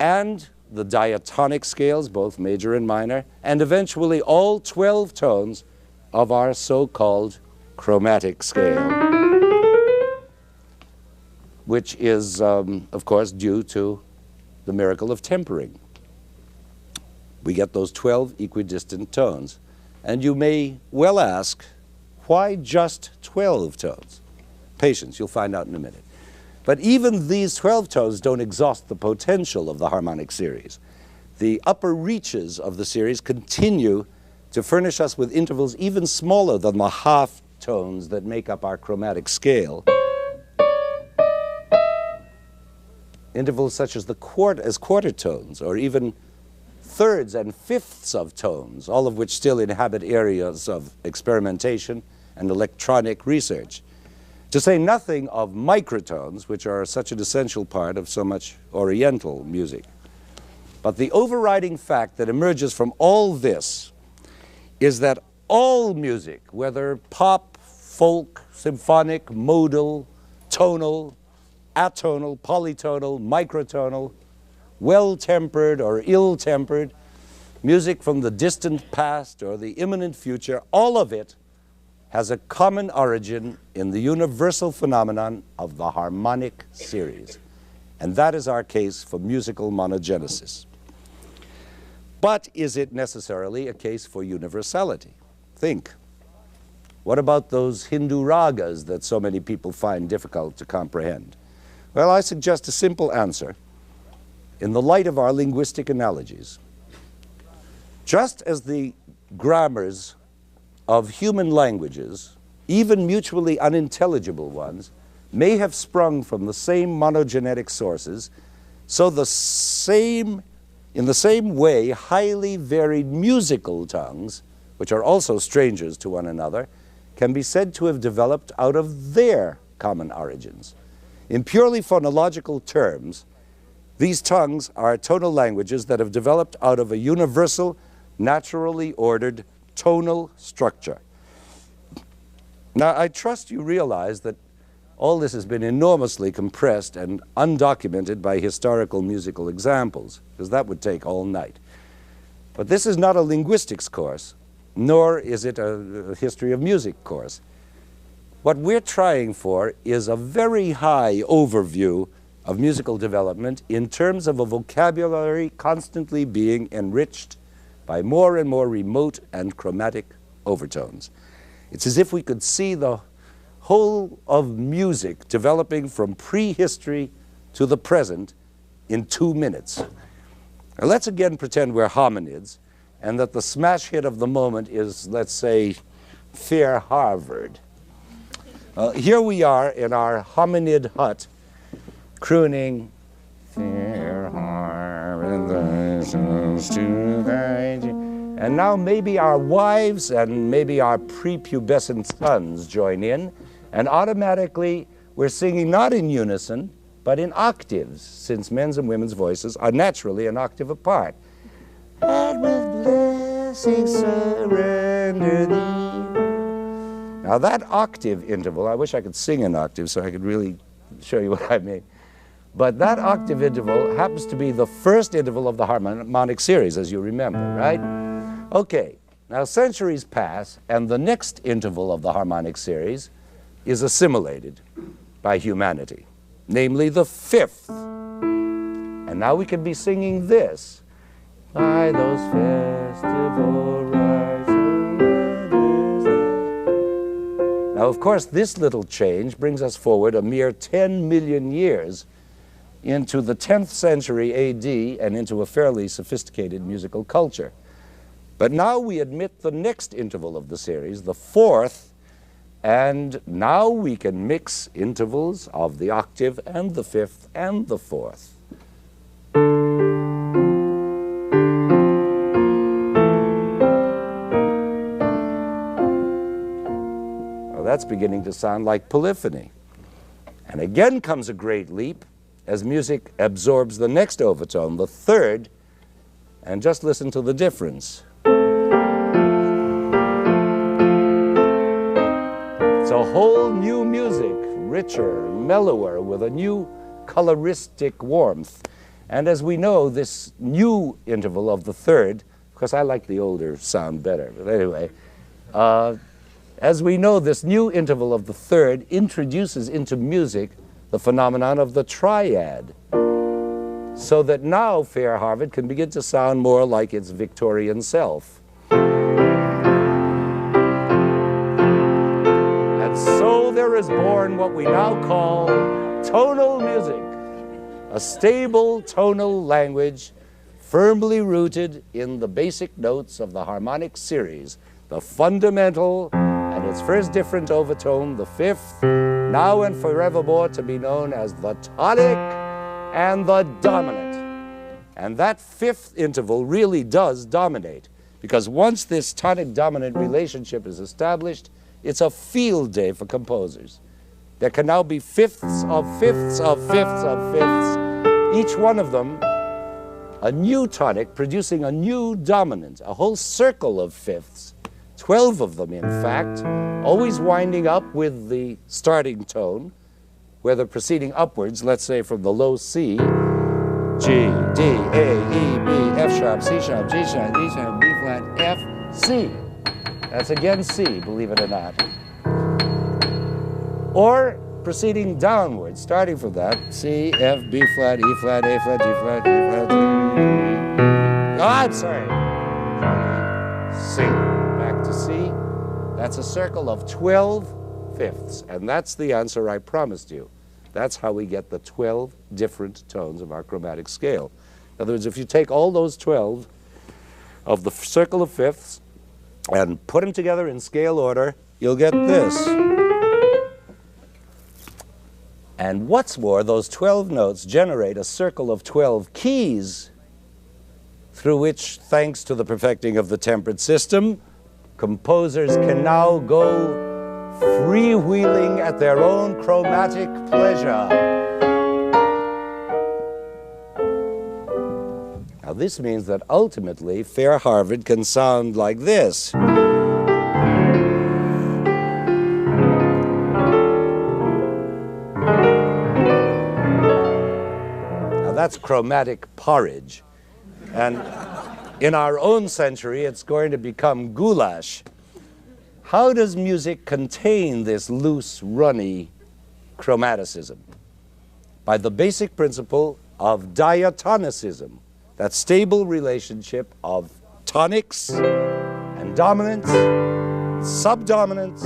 and the diatonic scales, both major and minor, and eventually all 12 tones of our so-called chromatic scale, which is, of course, due to the miracle of tempering. We get those 12 equidistant tones. And you may well ask, why just 12 tones? Patience, you'll find out in a minute. But even these 12 tones don't exhaust the potential of the harmonic series. The upper reaches of the series continue to furnish us with intervals even smaller than the half tones that make up our chromatic scale. Intervals such as quarter tones, or even thirds and fifths of tones, all of which still inhabit areas of experimentation and electronic research. To say nothing of microtones, which are such an essential part of so much Oriental music. But the overriding fact that emerges from all this is that all music, whether pop, folk, symphonic, modal, tonal, atonal, polytonal, microtonal, well-tempered or ill-tempered, music from the distant past or the imminent future, all of it has a common origin in the universal phenomenon of the harmonic series. And that is our case for musical monogenesis. But is it necessarily a case for universality? Think. What about those Hindu ragas that so many people find difficult to comprehend? Well, I suggest a simple answer in the light of our linguistic analogies. Just as the grammars of human languages, even mutually unintelligible ones, may have sprung from the same monogenetic sources, so in the same way, highly varied musical tongues, which are also strangers to one another, can be said to have developed out of their common origins. In purely phonological terms, these tongues are tonal languages that have developed out of a universal, naturally ordered tonal structure. Now, I trust you realize that all this has been enormously compressed and undocumented by historical musical examples, because that would take all night. But this is not a linguistics course, nor is it a history of music course. What we're trying for is a very high overview of musical development in terms of a vocabulary constantly being enriched by more and more remote and chromatic overtones. It's as if we could see the whole of music developing from prehistory to the present in 2 minutes. Now let's again pretend we're hominids and that the smash hit of the moment is, let's say, Fair Harvard. Here we are in our hominid hut crooning, Fair Harvard, and now maybe our wives and maybe our prepubescent sons join in, and automatically we're singing not in unison, but in octaves, since men's and women's voices are naturally an octave apart. And with blessing surrender thee. Now that octave interval, I wish I could sing an octave so I could really show you what I mean. But that octave interval happens to be the first interval of the harmonic series, as you remember, right? Okay, now centuries pass, and the next interval of the harmonic series is assimilated by humanity, namely the fifth. And now we can be singing this. By those festival rites. Now, of course, this little change brings us forward a mere 10 million years into the 10th century AD and into a fairly sophisticated musical culture. But now we admit the next interval of the series, the fourth, and now we can mix intervals of the octave and the fifth and the fourth. Well, that's beginning to sound like polyphony. And again comes a great leap as music absorbs the next overtone, the third, and just listen to the difference. It's a whole new music, richer, mellower, with a new coloristic warmth. And as we know, this new interval of the third, because I like the older sound better, but anyway, as we know, this new interval of the third introduces into music the phenomenon of the triad, so that now Fair Harvard can begin to sound more like its Victorian self. And so there is born what we now call tonal music, a stable tonal language firmly rooted in the basic notes of the harmonic series, the fundamental and its first different overtone, the fifth, now and forevermore to be known as the tonic and the dominant. And that fifth interval really does dominate, because once this tonic-dominant relationship is established, it's a field day for composers. There can now be fifths of fifths of fifths of fifths, each one of them a new tonic producing a new dominant, a whole circle of fifths, 12 of them in fact, always winding up with the starting tone, whether proceeding upwards, let's say from the low C, G, D, A, E, B, F sharp, C sharp, G sharp, D sharp, B flat, F, C. That's again C, believe it or not. Or proceeding downwards, starting from that, C, F, B flat, E flat, A flat, G flat, D flat, C. Oh, I'm sorry. C, back to C. That's a circle of 12 fifths, and that's the answer I promised you. That's how we get the 12 different tones of our chromatic scale. In other words, if you take all those 12 of the circle of fifths and put them together in scale order, you'll get this. And what's more, those 12 notes generate a circle of 12 keys through which, thanks to the perfecting of the tempered system, composers can now go freewheeling at their own chromatic pleasure. Now this means that ultimately Fair Harvard can sound like this. Now that's chromatic porridge. And in our own century, it's going to become goulash. How does music contain this loose, runny chromaticism? by the basic principle of diatonicism, that stable relationship of tonics and dominants, subdominants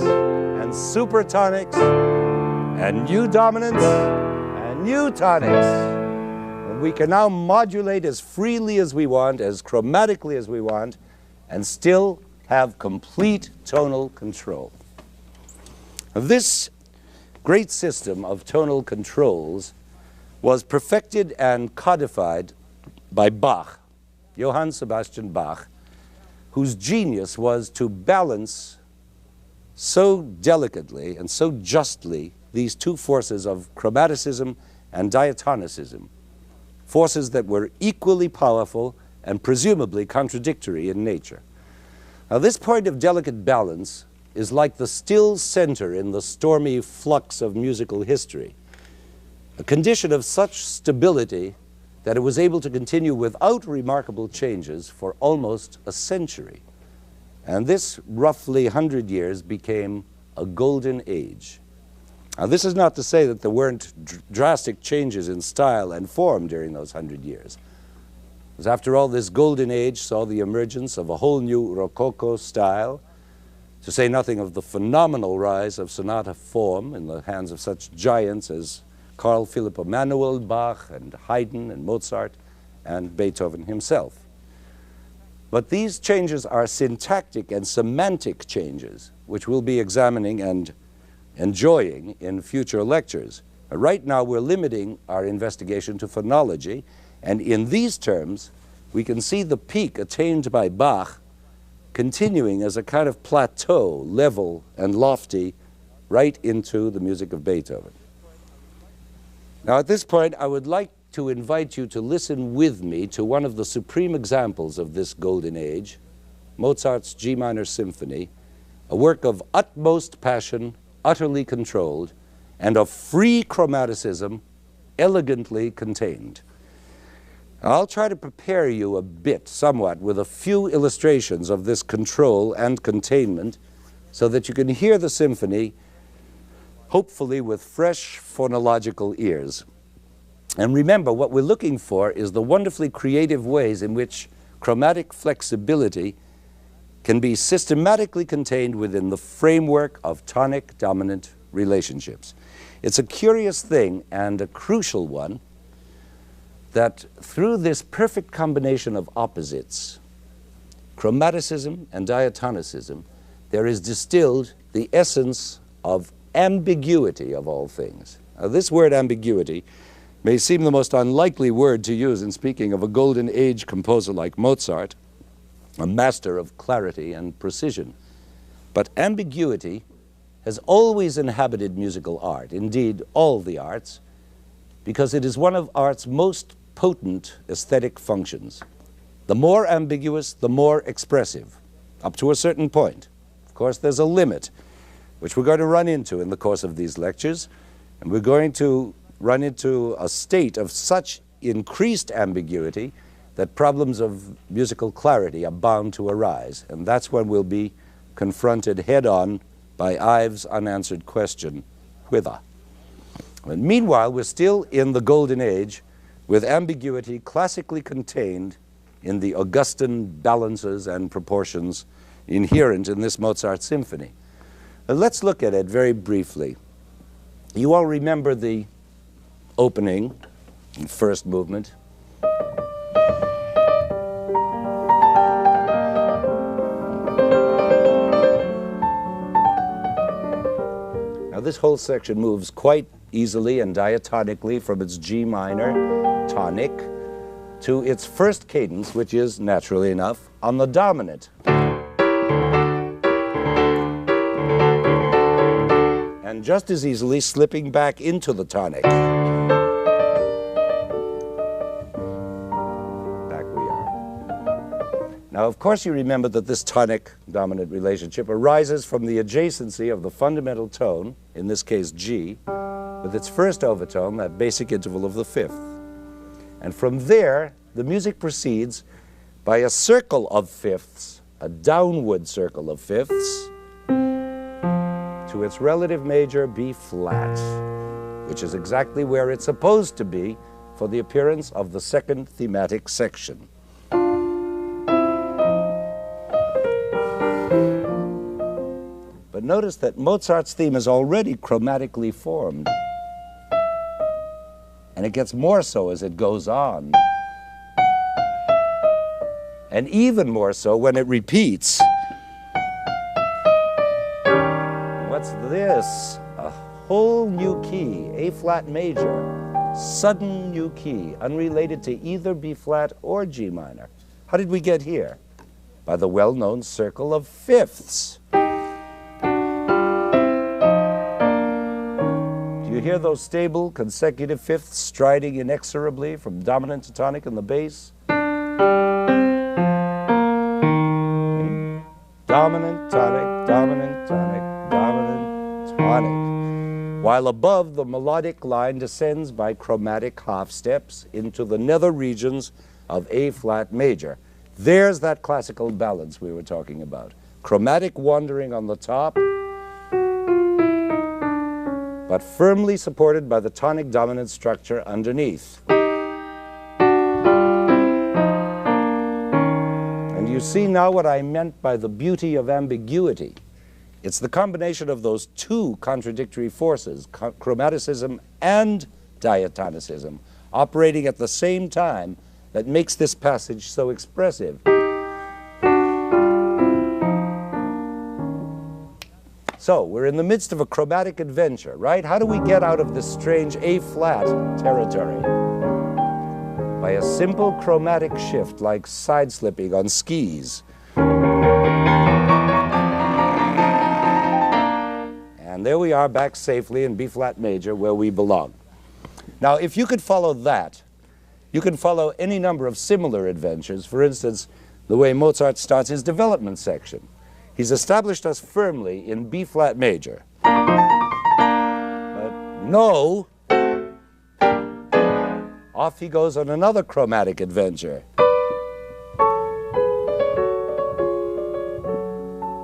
and supertonics, and new dominants and new tonics. And we can now modulate as freely as we want, as chromatically as we want, and still have complete tonal control. This great system of tonal controls was perfected and codified by Bach, Johann Sebastian Bach, whose genius was to balance so delicately and so justly these two forces of chromaticism and diatonicism, forces that were equally powerful and presumably contradictory in nature. Now, this point of delicate balance is like the still center in the stormy flux of musical history, a condition of such stability that it was able to continue without remarkable changes for almost a century. And this roughly 100 years became a golden age. Now, this is not to say that there weren't drastic changes in style and form during those 100 years. Because after all, this golden age saw the emergence of a whole new Rococo style, to say nothing of the phenomenal rise of sonata form in the hands of such giants as Carl Philipp Emanuel Bach and Haydn and Mozart and Beethoven himself. But these changes are syntactic and semantic changes, which we'll be examining and enjoying in future lectures. Right now, we're limiting our investigation to phonology, and in these terms, we can see the peak attained by Bach continuing as a kind of plateau, level and lofty, right into the music of Beethoven. Now, at this point, I would like to invite you to listen with me to one of the supreme examples of this golden age, Mozart's G minor symphony, a work of utmost passion, utterly controlled, and of free chromaticism, elegantly contained. I'll try to prepare you a bit, somewhat, with a few illustrations of this control and containment so that you can hear the symphony, hopefully with fresh phonological ears. And remember, what we're looking for is the wonderfully creative ways in which chromatic flexibility can be systematically contained within the framework of tonic-dominant relationships. It's a curious thing and a crucial one that through this perfect combination of opposites, chromaticism and diatonicism, there is distilled the essence of ambiguity of all things. Now, this word ambiguity may seem the most unlikely word to use in speaking of a golden age composer like Mozart, a master of clarity and precision. But ambiguity has always inhabited musical art, indeed all the arts, because it is one of art's most potent aesthetic functions. The more ambiguous, the more expressive, up to a certain point. Of course, there's a limit, which we're going to run into in the course of these lectures, and we're going to run into a state of such increased ambiguity that problems of musical clarity are bound to arise, and that's when we'll be confronted head-on by Ives' unanswered question, whither? And meanwhile, we're still in the golden age with ambiguity classically contained in the Augustan balances and proportions inherent in this Mozart symphony. Let's look at it very briefly. You all remember the opening, first movement. Now, this whole section moves quite easily and diatonically from its G minor tonic to its first cadence, which is, naturally enough, on the dominant. And just as easily slipping back into the tonic. Back we are. Now, of course, you remember that this tonic-dominant relationship arises from the adjacency of the fundamental tone, in this case G, with its first overtone, that basic interval of the fifth. And from there, the music proceeds by a circle of fifths, a downward circle of fifths, to its relative major B flat. which is exactly where it's supposed to be for the appearance of the second thematic section. But notice that Mozart's theme is already chromatically formed, and it gets more so as it goes on, and even more so when it repeats. What's this? A whole new key, A flat major, sudden new key, unrelated to either B flat or G minor. How did we get here? By the well-known circle of fifths. Do you hear those stable consecutive fifths striding inexorably from dominant to tonic in the bass? Dominant, tonic, dominant, tonic, dominant, tonic. While above, the melodic line descends by chromatic half steps into the nether regions of A flat major. There's that classical balance we were talking about. Chromatic wandering on the top, but firmly supported by the tonic dominant structure underneath. And you see now what I meant by the beauty of ambiguity. It's the combination of those two contradictory forces, chromaticism and diatonicism, operating at the same time, that makes this passage so expressive. So, we're in the midst of a chromatic adventure, right? How do we get out of this strange A-flat territory? By a simple chromatic shift, like side-slipping on skis. And there we are, back safely in B-flat major, where we belong. Now, if you could follow that, you can follow any number of similar adventures. For instance, the way Mozart starts his development section. He's established us firmly in B-flat major. But no, off he goes on another chromatic adventure,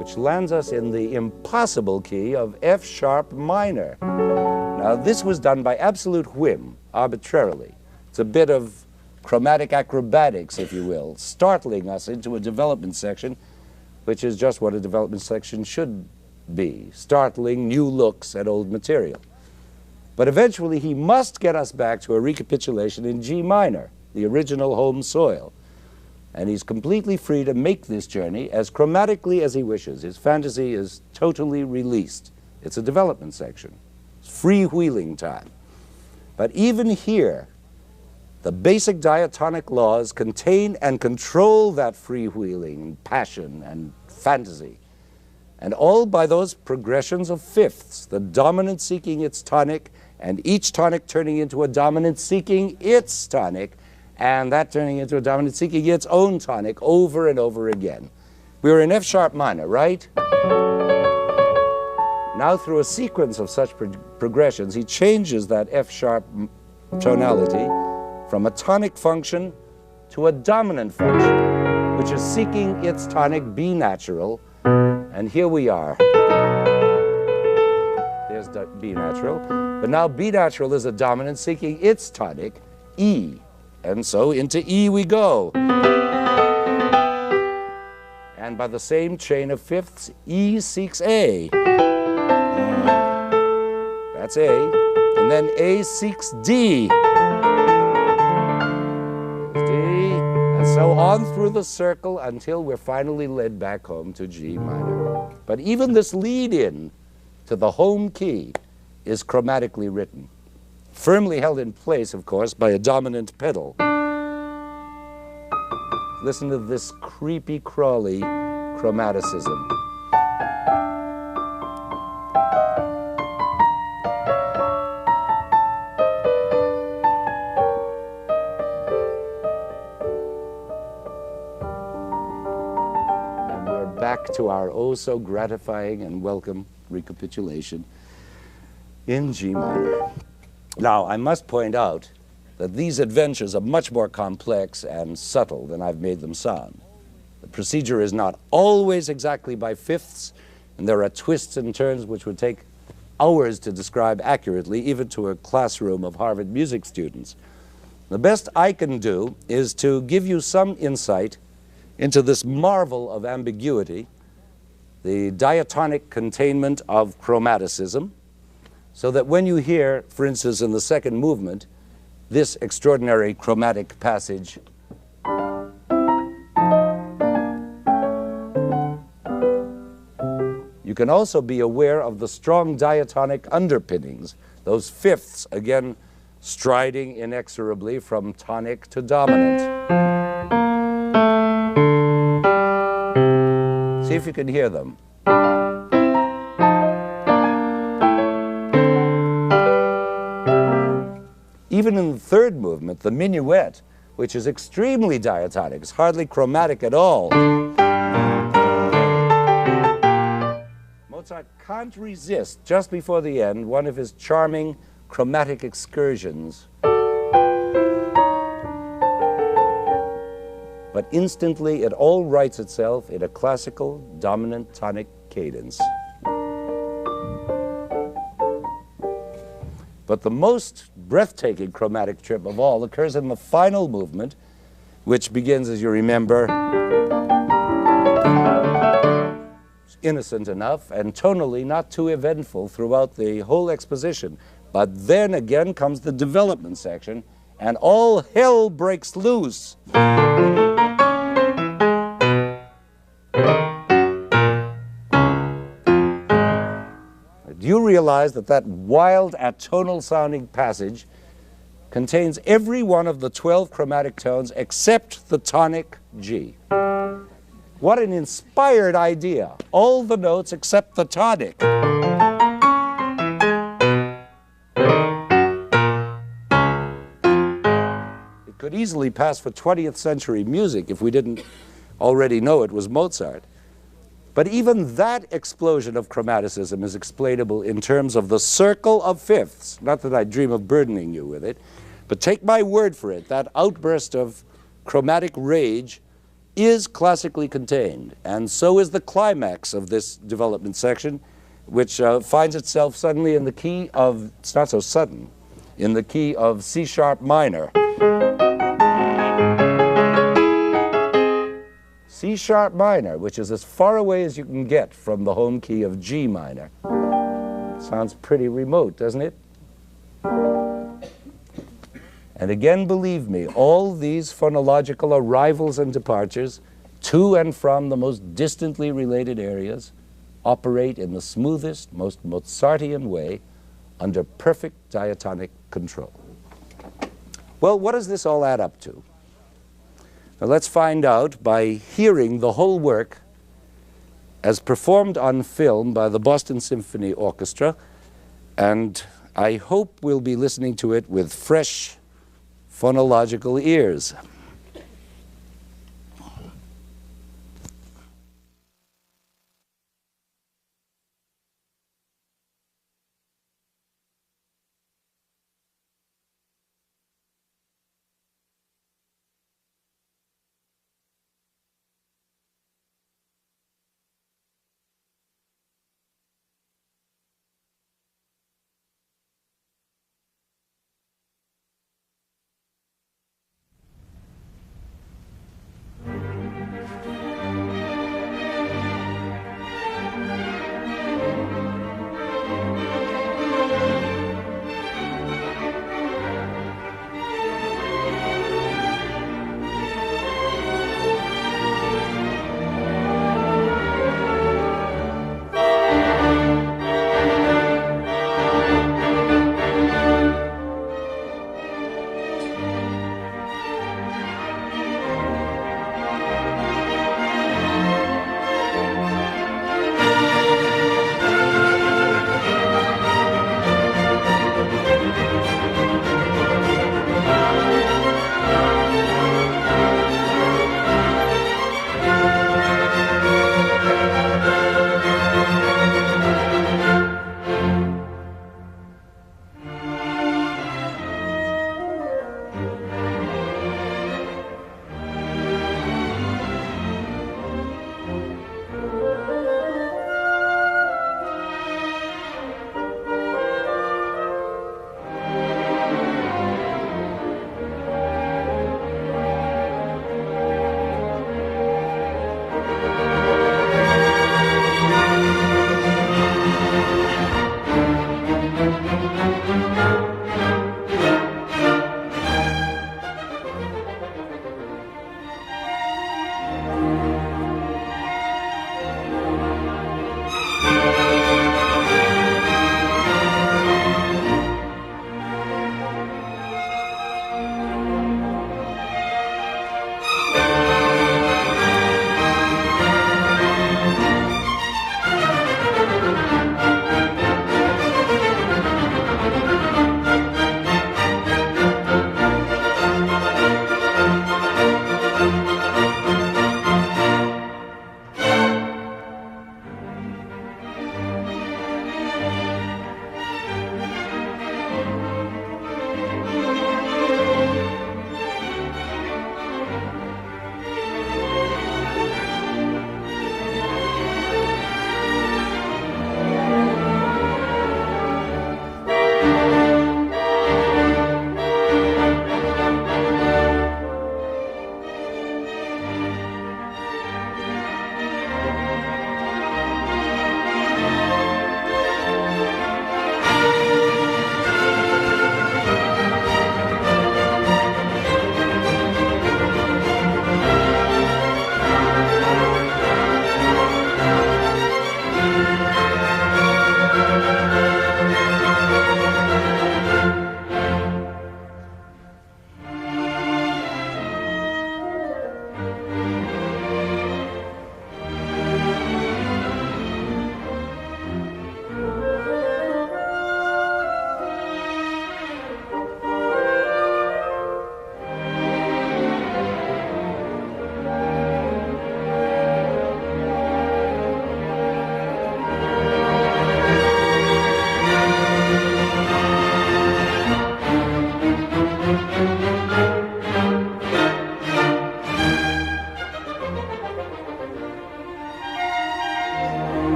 which lands us in the impossible key of F sharp minor. Now, this was done by absolute whim, arbitrarily. It's a bit of chromatic acrobatics, if you will, startling us into a development section, which is just what a development section should be, startling new looks at old material. But eventually he must get us back to a recapitulation in G minor, the original home soil. And he's completely free to make this journey as chromatically as he wishes. His fantasy is totally released. It's a development section. It's freewheeling time. But even here, the basic diatonic laws contain and control that freewheeling passion and fantasy, and all by those progressions of fifths, the dominant seeking its tonic, and each tonic turning into a dominant seeking its tonic, and that turning into a dominant seeking its own tonic over and over again. We were in F sharp minor, right? Now, through a sequence of such progressions, he changes that F sharp tonality from a tonic function to a dominant function, which is seeking its tonic B natural. And here we are. There's B natural. But now B natural is a dominant seeking its tonic, E. And so into E we go. And by the same chain of fifths, E seeks A. That's A. And then A seeks D. And so on through the circle until we're finally led back home to G minor. But even this lead-in to the home key is chromatically written, firmly held in place, of course, by a dominant pedal. Listen to this creepy, crawly chromaticism. Back to our oh so gratifying and welcome recapitulation in G minor. Now, I must point out that these adventures are much more complex and subtle than I've made them sound. The procedure is not always exactly by fifths, and there are twists and turns which would take hours to describe accurately, even to a classroom of Harvard music students. The best I can do is to give you some insight into this marvel of ambiguity, the diatonic containment of chromaticism, so that when you hear, for instance, in the second movement, this extraordinary chromatic passage, you can also be aware of the strong diatonic underpinnings, those fifths, again, striding inexorably from tonic to dominant. See if you can hear them. Even in the third movement, the minuet, which is extremely diatonic, it's hardly chromatic at all. Mozart can't resist, just before the end, one of his charming chromatic excursions. But instantly it all writes itself in a classical dominant tonic cadence. But the most breathtaking chromatic trip of all occurs in the final movement, which begins, as you remember, innocent enough and tonally not too eventful throughout the whole exposition. But then again comes the development section, and all hell breaks loose. Do you realize that that wild atonal sounding passage contains every one of the 12 chromatic tones except the tonic G? What an inspired idea. All the notes except the tonic. It could easily pass for 20th century music if we didn't already know it was Mozart. But even that explosion of chromaticism is explainable in terms of the circle of fifths. Not that I dream of burdening you with it, but take my word for it, that outburst of chromatic rage is classically contained, and so is the climax of this development section, which finds itself suddenly in the key of, it's not so sudden, in the key of C sharp minor. C sharp minor, which is as far away as you can get from the home key of G minor. Sounds pretty remote, doesn't it? And again, believe me, all these phonological arrivals and departures to and from the most distantly related areas operate in the smoothest, most Mozartian way under perfect diatonic control. Well, what does this all add up to? Now, let's find out by hearing the whole work as performed on film by the Boston Symphony Orchestra, and I hope we'll be listening to it with fresh phonological ears.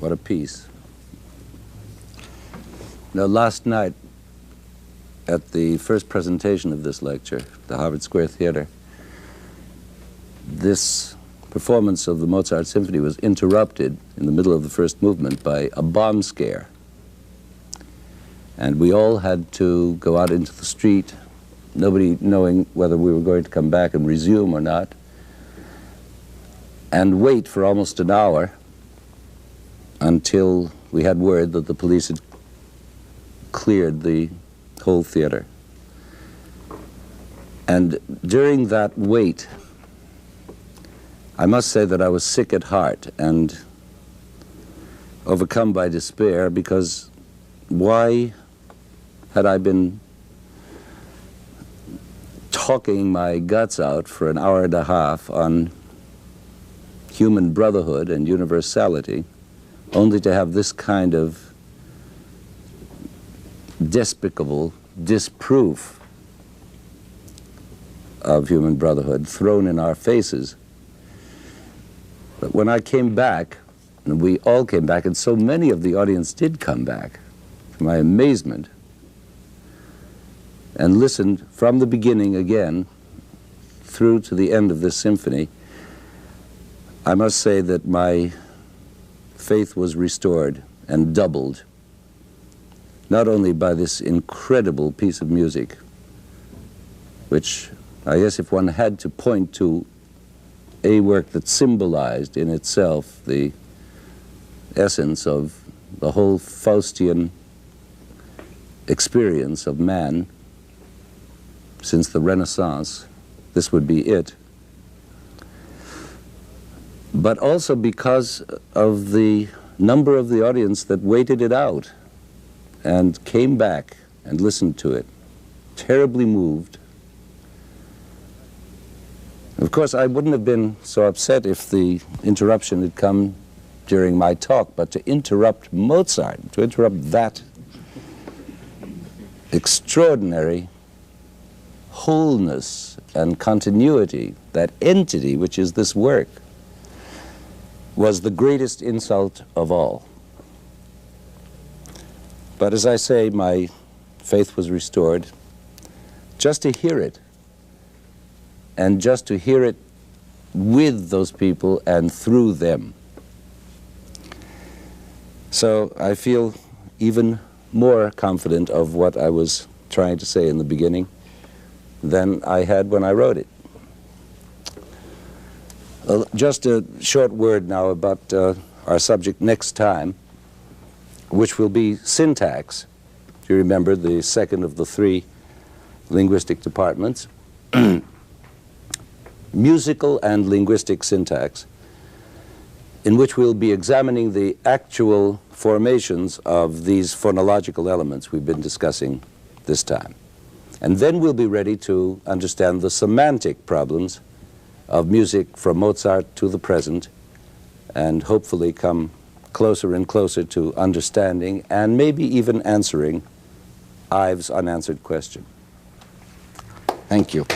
What a piece. Now, last night, at the first presentation of this lecture, the Harvard Square Theater, this performance of the Mozart Symphony was interrupted in the middle of the first movement by a bomb scare. And we all had to go out into the street, nobody knowing whether we were going to come back and resume or not, and wait for almost an hour until we had word that the police had cleared the whole theater. And during that wait, I must say that I was sick at heart and overcome by despair, because why had I been talking my guts out for an hour and a half on human brotherhood and universality, only to have this kind of despicable disproof of human brotherhood thrown in our faces? But when I came back, and we all came back, and so many of the audience did come back, to my amazement, and listened from the beginning again through to the end of this symphony, I must say that my faith was restored and doubled, not only by this incredible piece of music, which I guess if one had to point to a work that symbolized in itself the essence of the whole Faustian experience of man since the Renaissance, this would be it. But also because of the number of the audience that waited it out and came back and listened to it, terribly moved. Of course, I wouldn't have been so upset if the interruption had come during my talk, but to interrupt Mozart, to interrupt that extraordinary wholeness and continuity, that entity which is this work, was the greatest insult of all. But as I say, my faith was restored just to hear it, and just to hear it with those people and through them. So I feel even more confident of what I was trying to say in the beginning than I had when I wrote it. Just a short word now about our subject next time, which will be syntax. Do you remember the second of the three linguistic departments? Musical and linguistic syntax, in which we'll be examining the actual formations of these phonological elements we've been discussing this time. And then we'll be ready to understand the semantic problems of music from Mozart to the present, and hopefully come closer and closer to understanding and maybe even answering Ives' unanswered question. Thank you.